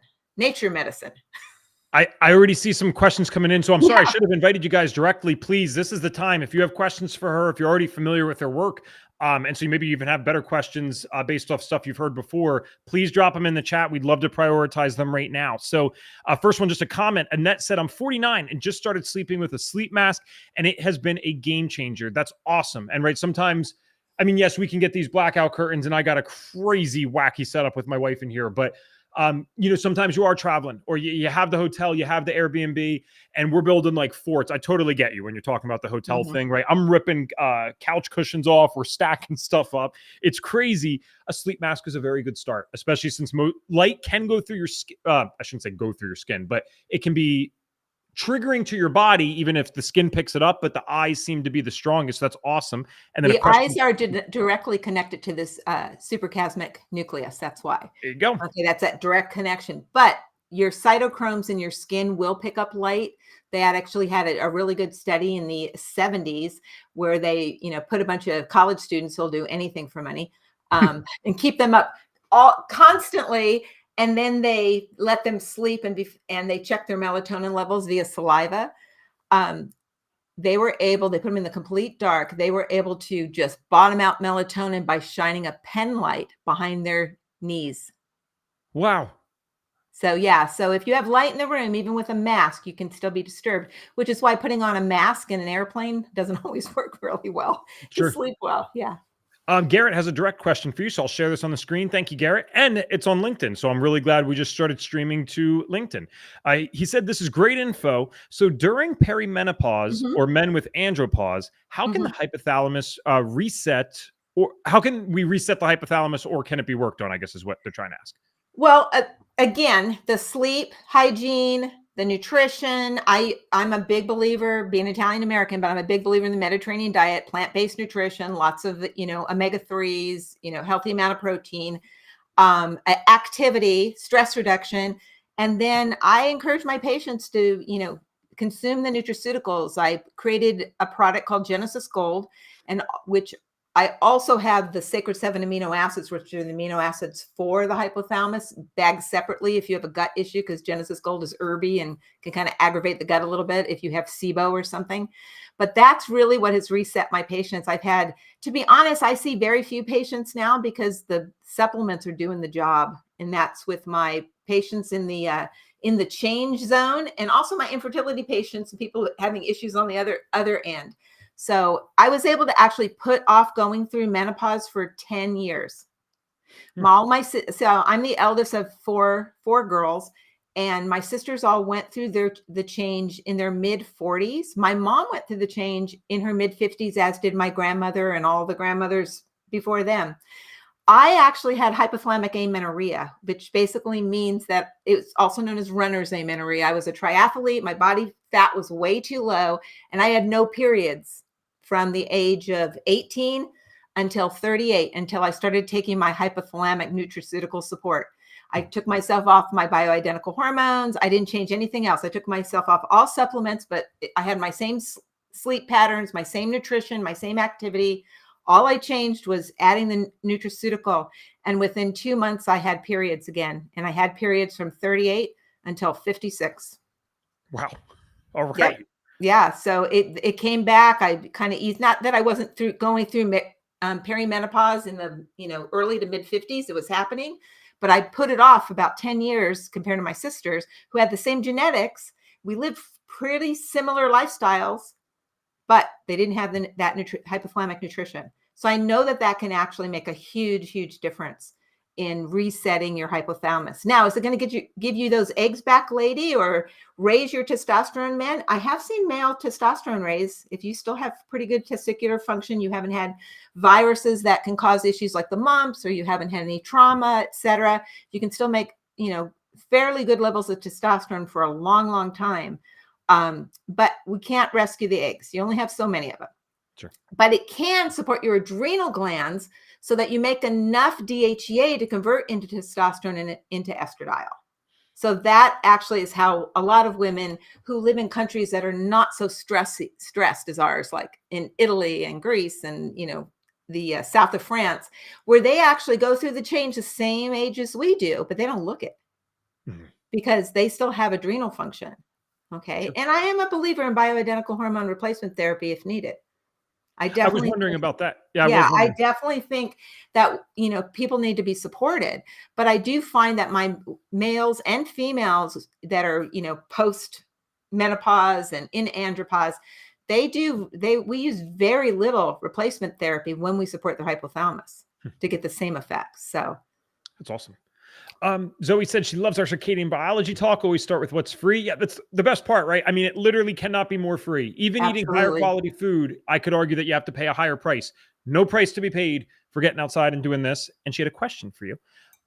I already see some questions coming in. So I'm sorry, I should have invited you guys directly. Please, this is the time. If you have questions for her, if you're already familiar with her work, and so maybe you even have better questions based off stuff you've heard before, please drop them in the chat. We'd love to prioritize them right now. So first one, just a comment. Annette said, I'm 49 and just started sleeping with a sleep mask, and it has been a game changer. That's awesome. And right, sometimes, I mean, yes, we can get these blackout curtains, and I got a crazy wacky setup with my wife in here, but sometimes you are traveling or you have the hotel, you have the Airbnb, and we're building like forts. I totally get you when you're talking about the hotel thing, right? I'm ripping couch cushions off. We're stacking stuff up. It's crazy. A sleep mask is a very good start, especially since light can go through your skin. I shouldn't say go through your skin, but it can be triggering to your body, even if the skin picks it up, but the eyes seem to be the strongest. So that's awesome. And then the eyes are directly connected to this suprachiasmatic nucleus. That's why. There you go. Okay, that's that direct connection. But your cytochromes in your skin will pick up light. They had actually had a really good study in the 70s where they, put a bunch of college students who'll do anything for money and keep them up constantly. And then they let them sleep and they check their melatonin levels via saliva. They put them in the complete dark. They were able to just bottom out melatonin by shining a pen light behind their knees. Wow. So if you have light in the room, even with a mask, you can still be disturbed, which is why putting on a mask in an airplane doesn't always work really well to sleep well. Yeah. Garrett has a direct question for you, so I'll share this on the screen. Thank you, Garrett. And it's on LinkedIn, so I'm really glad we just started streaming to LinkedIn. He said, this is great info. So during perimenopause or men with andropause, how can the hypothalamus reset, or how can we reset the hypothalamus, or can it be worked on, I guess is what they're trying to ask. Well, again, the sleep, hygiene, the nutrition. I'm a big believer, being Italian American, but I'm a big believer in the Mediterranean diet, plant-based nutrition, lots of, omega-3s, healthy amount of protein, activity, stress reduction. And then I encourage my patients to, consume the nutraceuticals. I created a product called Genesis Gold, and which I also have the sacred 7 amino acids, which are the amino acids for the hypothalamus, bagged separately if you have a gut issue, because Genesis Gold is herby and can kind of aggravate the gut a little bit if you have SIBO or something. But that's really what has reset my patients. I've had, to be honest, I see very few patients now because the supplements are doing the job. And that's with my patients in the change zone, and also my infertility patients and people having issues on the other end. So I was able to actually put off going through menopause for 10 years. So I'm the eldest of four girls, and my sisters all went through the change in their mid 40s. My mom went through the change in her mid 50s, as did my grandmother and all the grandmothers before them. I actually had hypothalamic amenorrhea, which basically means that it's also known as runner's amenorrhea. I was a triathlete. My body fat was way too low, and I had no periods from the age of 18 until 38, until I started taking my hypothalamic nutraceutical support. I took myself off my bioidentical hormones. I didn't change anything else. I took myself off all supplements, but I had my same sleep patterns, my same nutrition, my same activity. All I changed was adding the nutraceutical. And within 2 months, I had periods again. And I had periods from 38 until 56. Wow. All right. Yep. Yeah. So it came back. I kind of eased, not that I wasn't going through perimenopause in the early to mid 50s. It was happening, but I put it off about 10 years compared to my sisters who had the same genetics. We lived pretty similar lifestyles, but they didn't have that hypothalamic nutrition. So I know that can actually make a huge, huge difference in resetting your hypothalamus. Now, is it going to give you those eggs back, lady, or raise your testosterone, man? I have seen male testosterone raise. If you still have pretty good testicular function, you haven't had viruses that can cause issues like the mumps, or you haven't had any trauma, etc., you can still make, fairly good levels of testosterone for a long, long time. But we can't rescue the eggs. You only have so many of them. Sure. But it can support your adrenal glands so that you make enough DHEA to convert into testosterone and into estradiol. So that actually is how a lot of women who live in countries that are not so stressed as ours, like in Italy and Greece and, the south of France, where they actually go through the change the same age as we do, but they don't look it because they still have adrenal function. Okay. Sure. And I am a believer in bioidentical hormone replacement therapy if needed. I was wondering about that. Yeah, I definitely think that, people need to be supported, but I do find that my males and females that are, post menopause and in andropause, we use very little replacement therapy when we support the hypothalamus to get the same effects. So that's awesome. Zoe said she loves our circadian biology talk. Always start with what's free. Yeah, that's the best part, right? I mean, it literally cannot be more free. Even eating higher quality food, I could argue that you have to pay a higher price. No price to be paid for getting outside and doing this. And she had a question for you.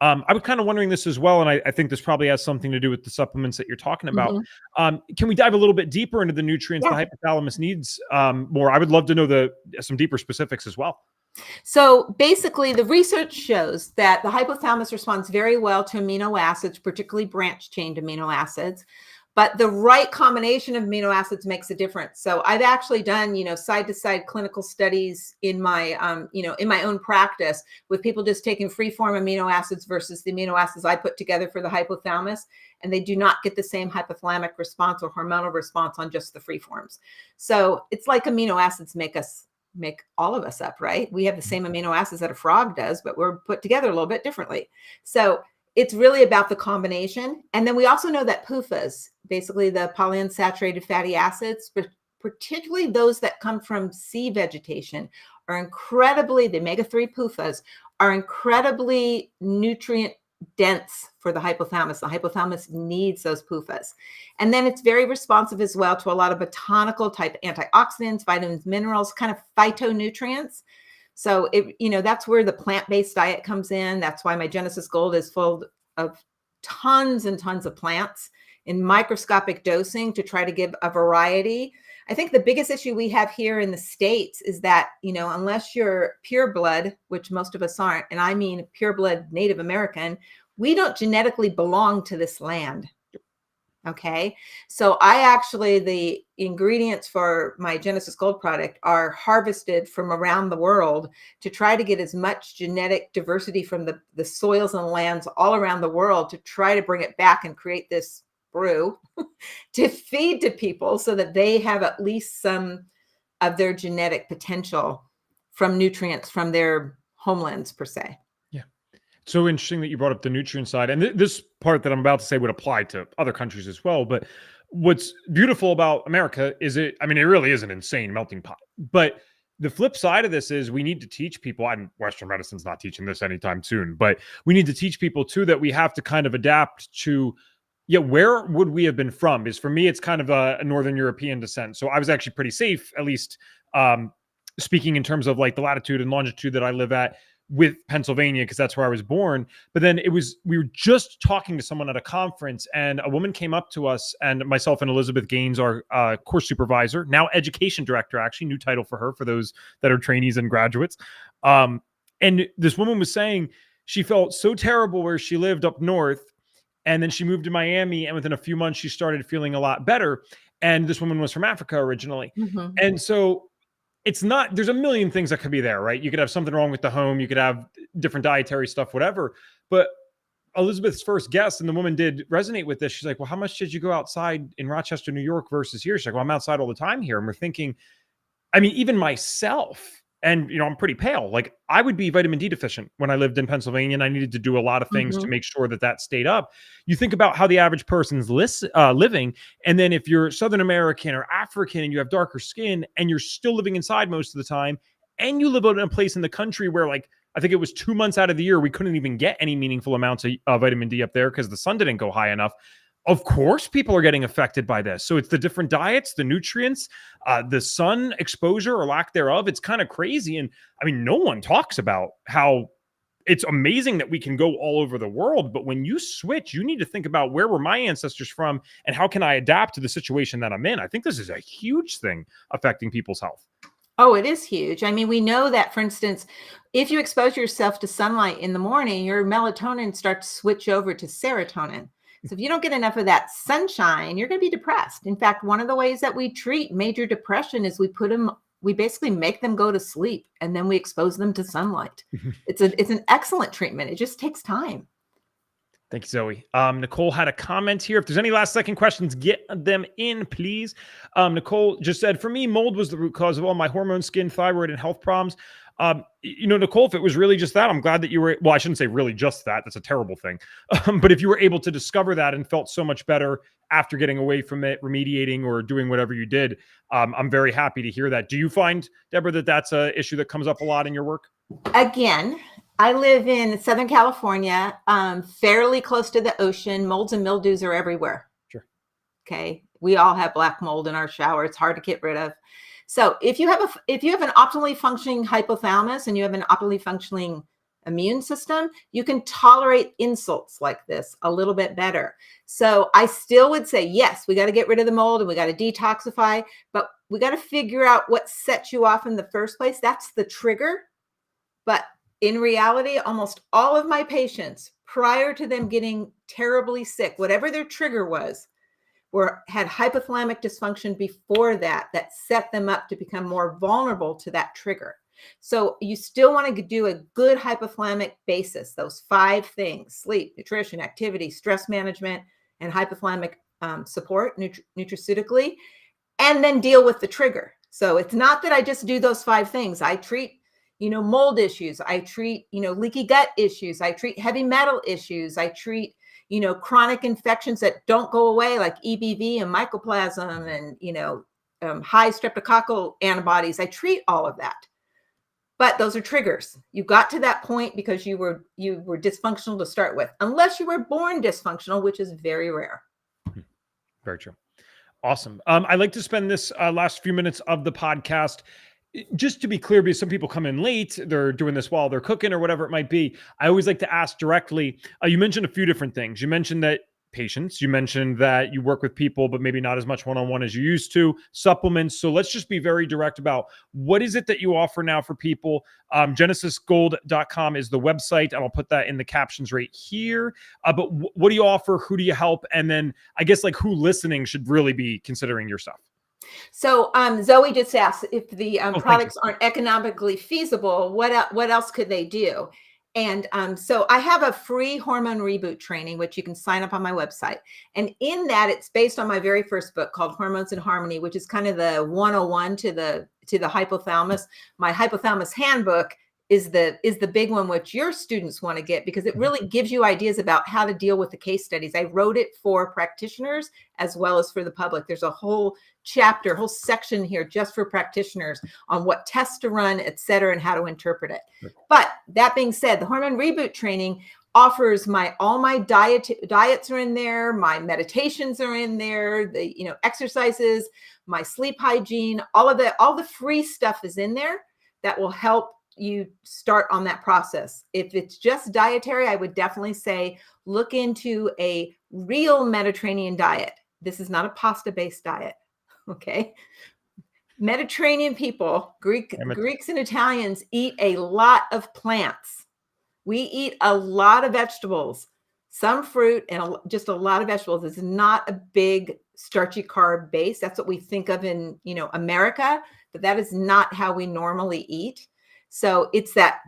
I was kind of wondering this as well, and I think this probably has something to do with the supplements that you're talking about. Can we dive a little bit deeper into the nutrients the hypothalamus needs more? I would love to know some deeper specifics as well. So basically, the research shows that the hypothalamus responds very well to amino acids, particularly branched-chain amino acids, but the right combination of amino acids makes a difference. So I've actually done, side-to-side clinical studies in my, in my own practice with people just taking free-form amino acids versus the amino acids I put together for the hypothalamus, and they do not get the same hypothalamic response or hormonal response on just the free forms. So it's like amino acids make all of us up, right? We have the same amino acids that a frog does, but we're put together a little bit differently. So it's really about the combination. And then we also know that PUFAs, basically the polyunsaturated fatty acids, but particularly those that come from sea vegetation, are incredibly, the omega-3 PUFAs are incredibly nutrient dense for the hypothalamus. The hypothalamus needs those PUFAs. And then it's very responsive as well to a lot of botanical type antioxidants, vitamins, minerals, kind of phytonutrients. So that's where the plant-based diet comes in. That's why my Genesis Gold is full of tons and tons of plants in microscopic dosing to try to give a variety. I think the biggest issue we have here in the States is that, unless you're pure blood, which most of us aren't, and I mean pure blood Native American, we don't genetically belong to this land. Okay. So the ingredients for my Genesis Gold product are harvested from around the world to try to get as much genetic diversity from the soils and lands all around the world to try to bring it back and create this brew to feed to people so that they have at least some of their genetic potential from nutrients from their homelands per se. So interesting that you brought up the nutrient side. And this part that I'm about to say would apply to other countries as well. But what's beautiful about America is it really is an insane melting pot. But the flip side of this is we need to teach people, and Western medicine's not teaching this anytime soon, but we need to teach people too that we have to kind of adapt to, where would we have been from? Because for me, it's kind of a Northern European descent. So I was actually pretty safe, at least speaking in terms of like the latitude and longitude that I live at, with Pennsylvania, because that's where I was born. But then we were just talking to someone at a conference, and a woman came up to us, and myself and Elizabeth Gaines, our course supervisor, now education director, actually, new title for her, for those that are trainees and graduates. And this woman was saying she felt so terrible where she lived up north, and then she moved to Miami, and within a few months, she started feeling a lot better. And this woman was from Africa originally. Mm-hmm. And so there's a million things that could be there, right? You could have something wrong with the home. You could have different dietary stuff, whatever. But Elizabeth's first guest, and the woman did resonate with this. She's like, well, how much did you go outside in Rochester, New York versus here? She's like, well, I'm outside all the time here. And we're thinking, even myself, and, I'm pretty pale. Like, I would be vitamin D deficient when I lived in Pennsylvania, and I needed to do a lot of things to make sure that stayed up. You think about how the average person's living, and then if you're Southern American or African and you have darker skin and you're still living inside most of the time, and you live in a place in the country where, like, I think it was 2 months out of the year, we couldn't even get any meaningful amounts of vitamin D up there because the sun didn't go high enough. Of course, people are getting affected by this. So it's the different diets, the nutrients, the sun exposure or lack thereof. It's kind of crazy. And no one talks about how it's amazing that we can go all over the world. But when you switch, you need to think about, where were my ancestors from and how can I adapt to the situation that I'm in? I think this is a huge thing affecting people's health. Oh, it is huge. We know that, for instance, if you expose yourself to sunlight in the morning, your melatonin starts to switch over to serotonin. So if you don't get enough of that sunshine, you're going to be depressed. In fact, one of the ways that we treat major depression is we basically make them go to sleep, and then we expose them to sunlight. It's an excellent treatment. It just takes time. Thank you, Zoe. Nicole had a comment here. If there's any last second questions, get them in, please. Nicole just said, for me, mold was the root cause of all my hormone, skin, thyroid, and health problems. Nicole, if it was really just that, I'm glad that you were, well, I shouldn't say really just that. That's a terrible thing. But if you were able to discover that and felt so much better after getting away from it, remediating or doing whatever you did, I'm very happy to hear that. Do you find, Deborah, that that's an issue that comes up a lot in your work? Again, I live in Southern California, fairly close to the ocean. Molds and mildews are everywhere. Sure. Okay. We all have black mold in our shower. It's hard to get rid of. So if you have an optimally functioning hypothalamus and you have an optimally functioning immune system, you can tolerate insults like this a little bit better. So I still would say, yes, we got to get rid of the mold and we got to detoxify, but we got to figure out what sets you off in the first place. That's the trigger. But in reality, almost all of my patients, prior to them getting terribly sick, whatever their trigger was, had hypothalamic dysfunction before that set them up to become more vulnerable to that trigger. So you still want to do a good hypothalamic basis, those 5 things: sleep, nutrition, activity, stress management, and hypothalamic support nutraceutically, and then deal with the trigger. So it's not that I just do those 5 things. I treat, mold issues. I treat, leaky gut issues. I treat heavy metal issues. I treat, chronic infections that don't go away, like EBV and mycoplasma and, high streptococcal antibodies. I treat all of that. But those are triggers. You got to that point because you were dysfunctional to start with, unless you were born dysfunctional, which is very rare. Very true. Awesome. I'd like to spend this last few minutes of the podcast just to be clear, because some people come in late, they're doing this while they're cooking or whatever it might be. I always like to ask directly. You mentioned a few different things. You mentioned that patients. You mentioned that you work with people, but maybe not as much one-on-one as you used to, supplements. So let's just be very direct about what is it that you offer now for people. Genesisgold.com is the website, and I'll put that in the captions right here. But what do you offer? Who do you help? And then I guess like who listening should really be considering your stuff? So Zoe just asked if the Oh, thank you. products aren't economically feasible, what else could they do? And so I have a free hormone reboot training, which you can sign up on my website. And in that, it's based on my very first book called Hormones in Harmony, which is kind of the 101 to the hypothalamus. My Hypothalamus Handbook is the big one, which your students want to get, because it really gives you ideas about how to deal with the case studies. I wrote it for practitioners as well as for the public. There's a whole chapter, whole section here just for practitioners on what tests to run, et cetera, and how to interpret it. Sure. But that being said, the hormone reboot training offers all my diets are in there, my meditations are in there, the exercises, my sleep hygiene, all the free stuff is in there that will help you start on that process. If it's just dietary, I would definitely say look into a real Mediterranean diet. This is not a pasta-based diet. Okay. Mediterranean people, Greeks and Italians eat a lot of plants. We eat a lot of vegetables, some fruit, and just a lot of vegetables. It's not a big starchy carb base. That's what we think of in, America, but that is not how we normally eat. So it's that,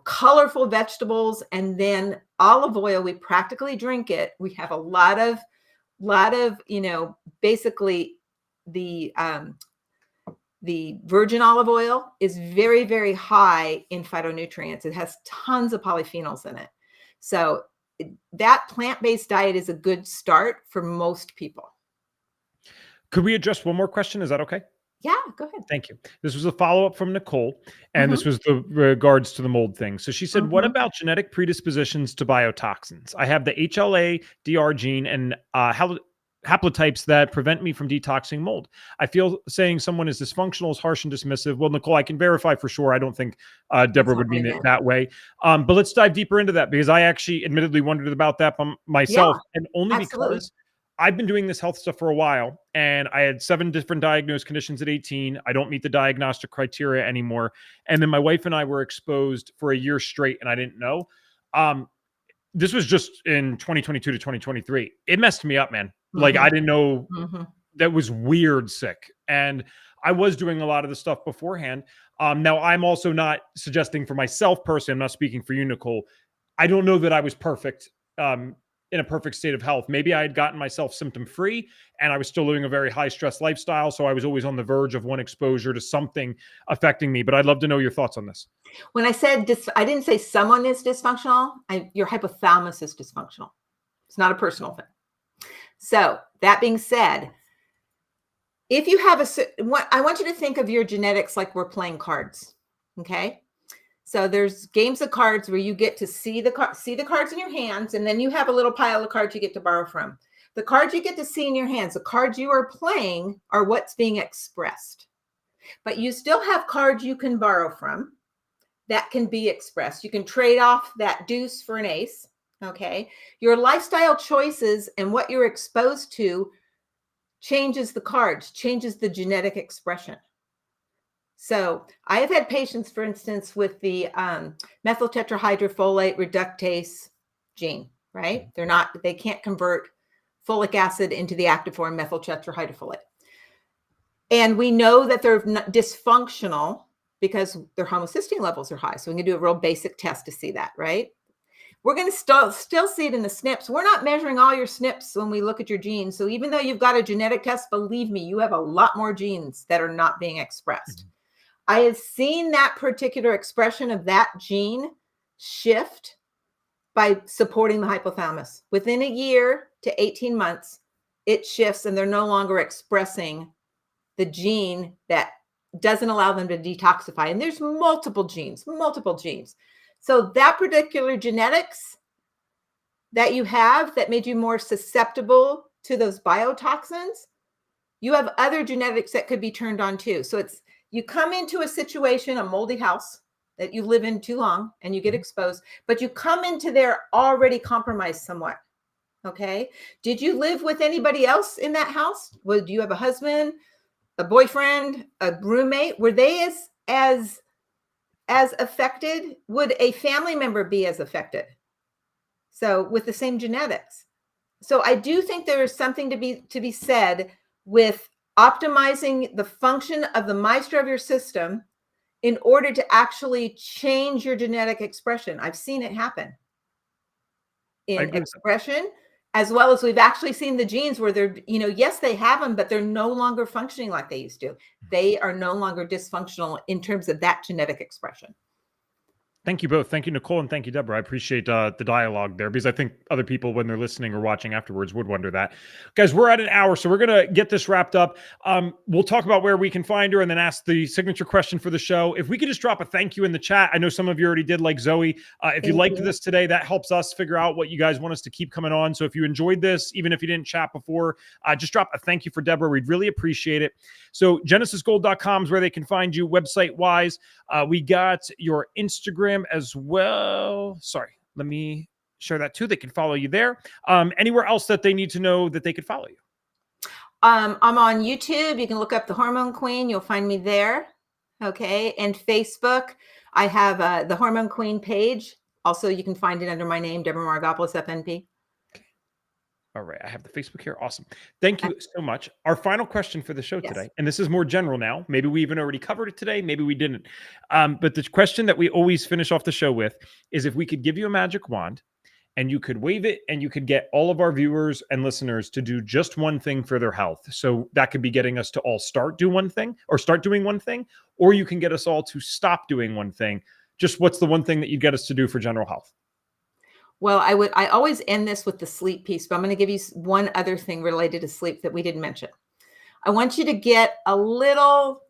colorful vegetables, and then olive oil. We practically drink it. We have a lot of, basically the virgin olive oil is very, very high in phytonutrients. It has tons of polyphenols in it. So that plant-based diet is a good start for most people. Could we address one more question? Is that okay? Yeah, go ahead. Thank you. This was a follow-up from Nicole, and this was the regards to the mold thing. So she said, what about genetic predispositions to biotoxins? I have the HLA-DR gene and haplotypes that prevent me from detoxing mold. I feel saying someone is dysfunctional is harsh and dismissive. Well, Nicole, I can verify for sure. I don't think Deborah would mean it that way. But let's dive deeper into that, because I actually admittedly wondered about that myself, and only because I've been doing this health stuff for a while, and I had 7 different diagnosed conditions at 18. I don't meet the diagnostic criteria anymore. And then my wife and I were exposed for a year straight, and I didn't know. This was just in 2022 to 2023. It messed me up, man. Like, I didn't know. That was weird sick. And I was doing a lot of the stuff beforehand. Now, I'm also not suggesting for myself personally, I'm not speaking for you, Nicole. I don't know that I was perfect. In a perfect state of health. Maybe I had gotten myself symptom free, and I was still living a very high stress lifestyle. So I was always on the verge of one exposure to something affecting me. But I'd love to know your thoughts on this. When I said I didn't say someone is dysfunctional. Your hypothalamus is dysfunctional. It's not a personal thing. So that being said, if you have I want you to think of your genetics like we're playing cards. Okay. So there's games of cards where you get to see the cards in your hands, and then you have a little pile of cards you get to borrow from. The cards you get to see in your hands, the cards you are playing, are what's being expressed. But you still have cards you can borrow from that can be expressed. You can trade off that deuce for an ace, okay? Your lifestyle choices and what you're exposed to changes the cards, changes the genetic expression. So I have had patients, for instance, with the methyl tetrahydrofolate reductase gene, right? They can't convert folic acid into the active form methyl tetrahydrofolate. And we know that they're dysfunctional because their homocysteine levels are high. So we can do a real basic test to see that, right? We're going to still see it in the SNPs. We're not measuring all your SNPs when we look at your genes. So even though you've got a genetic test, believe me, you have a lot more genes that are not being expressed. I have seen that particular expression of that gene shift by supporting the hypothalamus. Within a year to 18 months, it shifts, and they're no longer expressing the gene that doesn't allow them to detoxify. And there's multiple genes. So that particular genetics that you have that made you more susceptible to those biotoxins, you have other genetics that could be turned on too. So you come into a situation, a moldy house that you live in too long, and you get exposed, but you come into there already compromised somewhat. Okay. Did you live with anybody else in that house? Do you have a husband, a boyfriend, a roommate? Were they as affected? Would a family member be as affected? So with the same genetics. So I do think there is something to be said with optimizing the function of the maestro of your system in order to actually change your genetic expression. I've seen it happen I in agree with that. expression, as well as we've actually seen the genes where they're, yes, they have them, but they're no longer functioning like they used to. They are no longer dysfunctional in terms of that genetic expression. Thank you both. Thank you, Nicole, and thank you, Deborah. I appreciate the dialogue there, because I think other people, when they're listening or watching afterwards, would wonder that. Guys, we're at an hour, so we're going to get this wrapped up. We'll talk about where we can find her and then ask the signature question for the show. If we could just drop a thank you in the chat. I know some of you already did, like Zoe. If you liked this today, that helps us figure out what you guys want us to keep coming on. So if you enjoyed this, even if you didn't chat before, just drop a thank you for Deborah. We'd really appreciate it. So genesisgold.com is where they can find you website-wise. We got your Instagram as well. Sorry, let me share that too. They can follow you there. Anywhere else that they need to know that they could follow you? I'm on YouTube. You can look up the Hormone Queen. You'll find me there. Okay. And Facebook, I have the Hormone Queen page. Also, you can find it under my name, Deborah Maragopoulos, FNP. All right. I have the Facebook here. Awesome. Thank you so much. Our final question for the show today, and this is more general now. Maybe we even already covered it today. Maybe we didn't. But the question that we always finish off the show with is, if we could give you a magic wand and you could wave it and you could get all of our viewers and listeners to do just one thing for their health. So that could be getting us to all start doing one thing, or you can get us all to stop doing one thing. Just what's the one thing that you'd get us to do for general health? Well, I always end this with the sleep piece, but I'm going to give you one other thing related to sleep that we didn't mention. I want you to get a little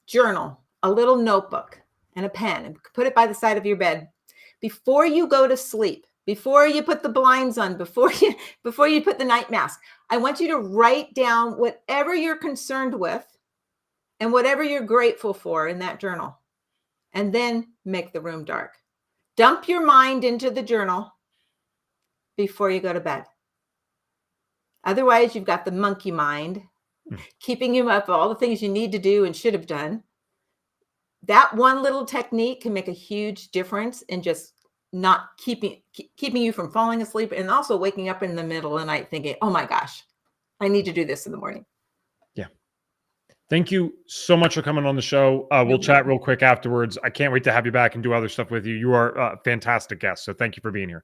journal, a little notebook, and a pen, and put it by the side of your bed. Before you go to sleep, before you put the blinds on, before you put the night mask, I want you to write down whatever you're concerned with and whatever you're grateful for in that journal, and then make the room dark. Dump your mind into the journal before you go to bed. Otherwise, you've got the monkey mind keeping you up all the things you need to do and should have done. That one little technique can make a huge difference in just not keeping you from falling asleep, and also waking up in the middle of the night thinking, oh my gosh, I need to do this in the morning. Yeah. Thank you so much for coming on the show. We'll chat real quick afterwards. I can't wait to have you back and do other stuff with you. You are a fantastic guest. So thank you for being here.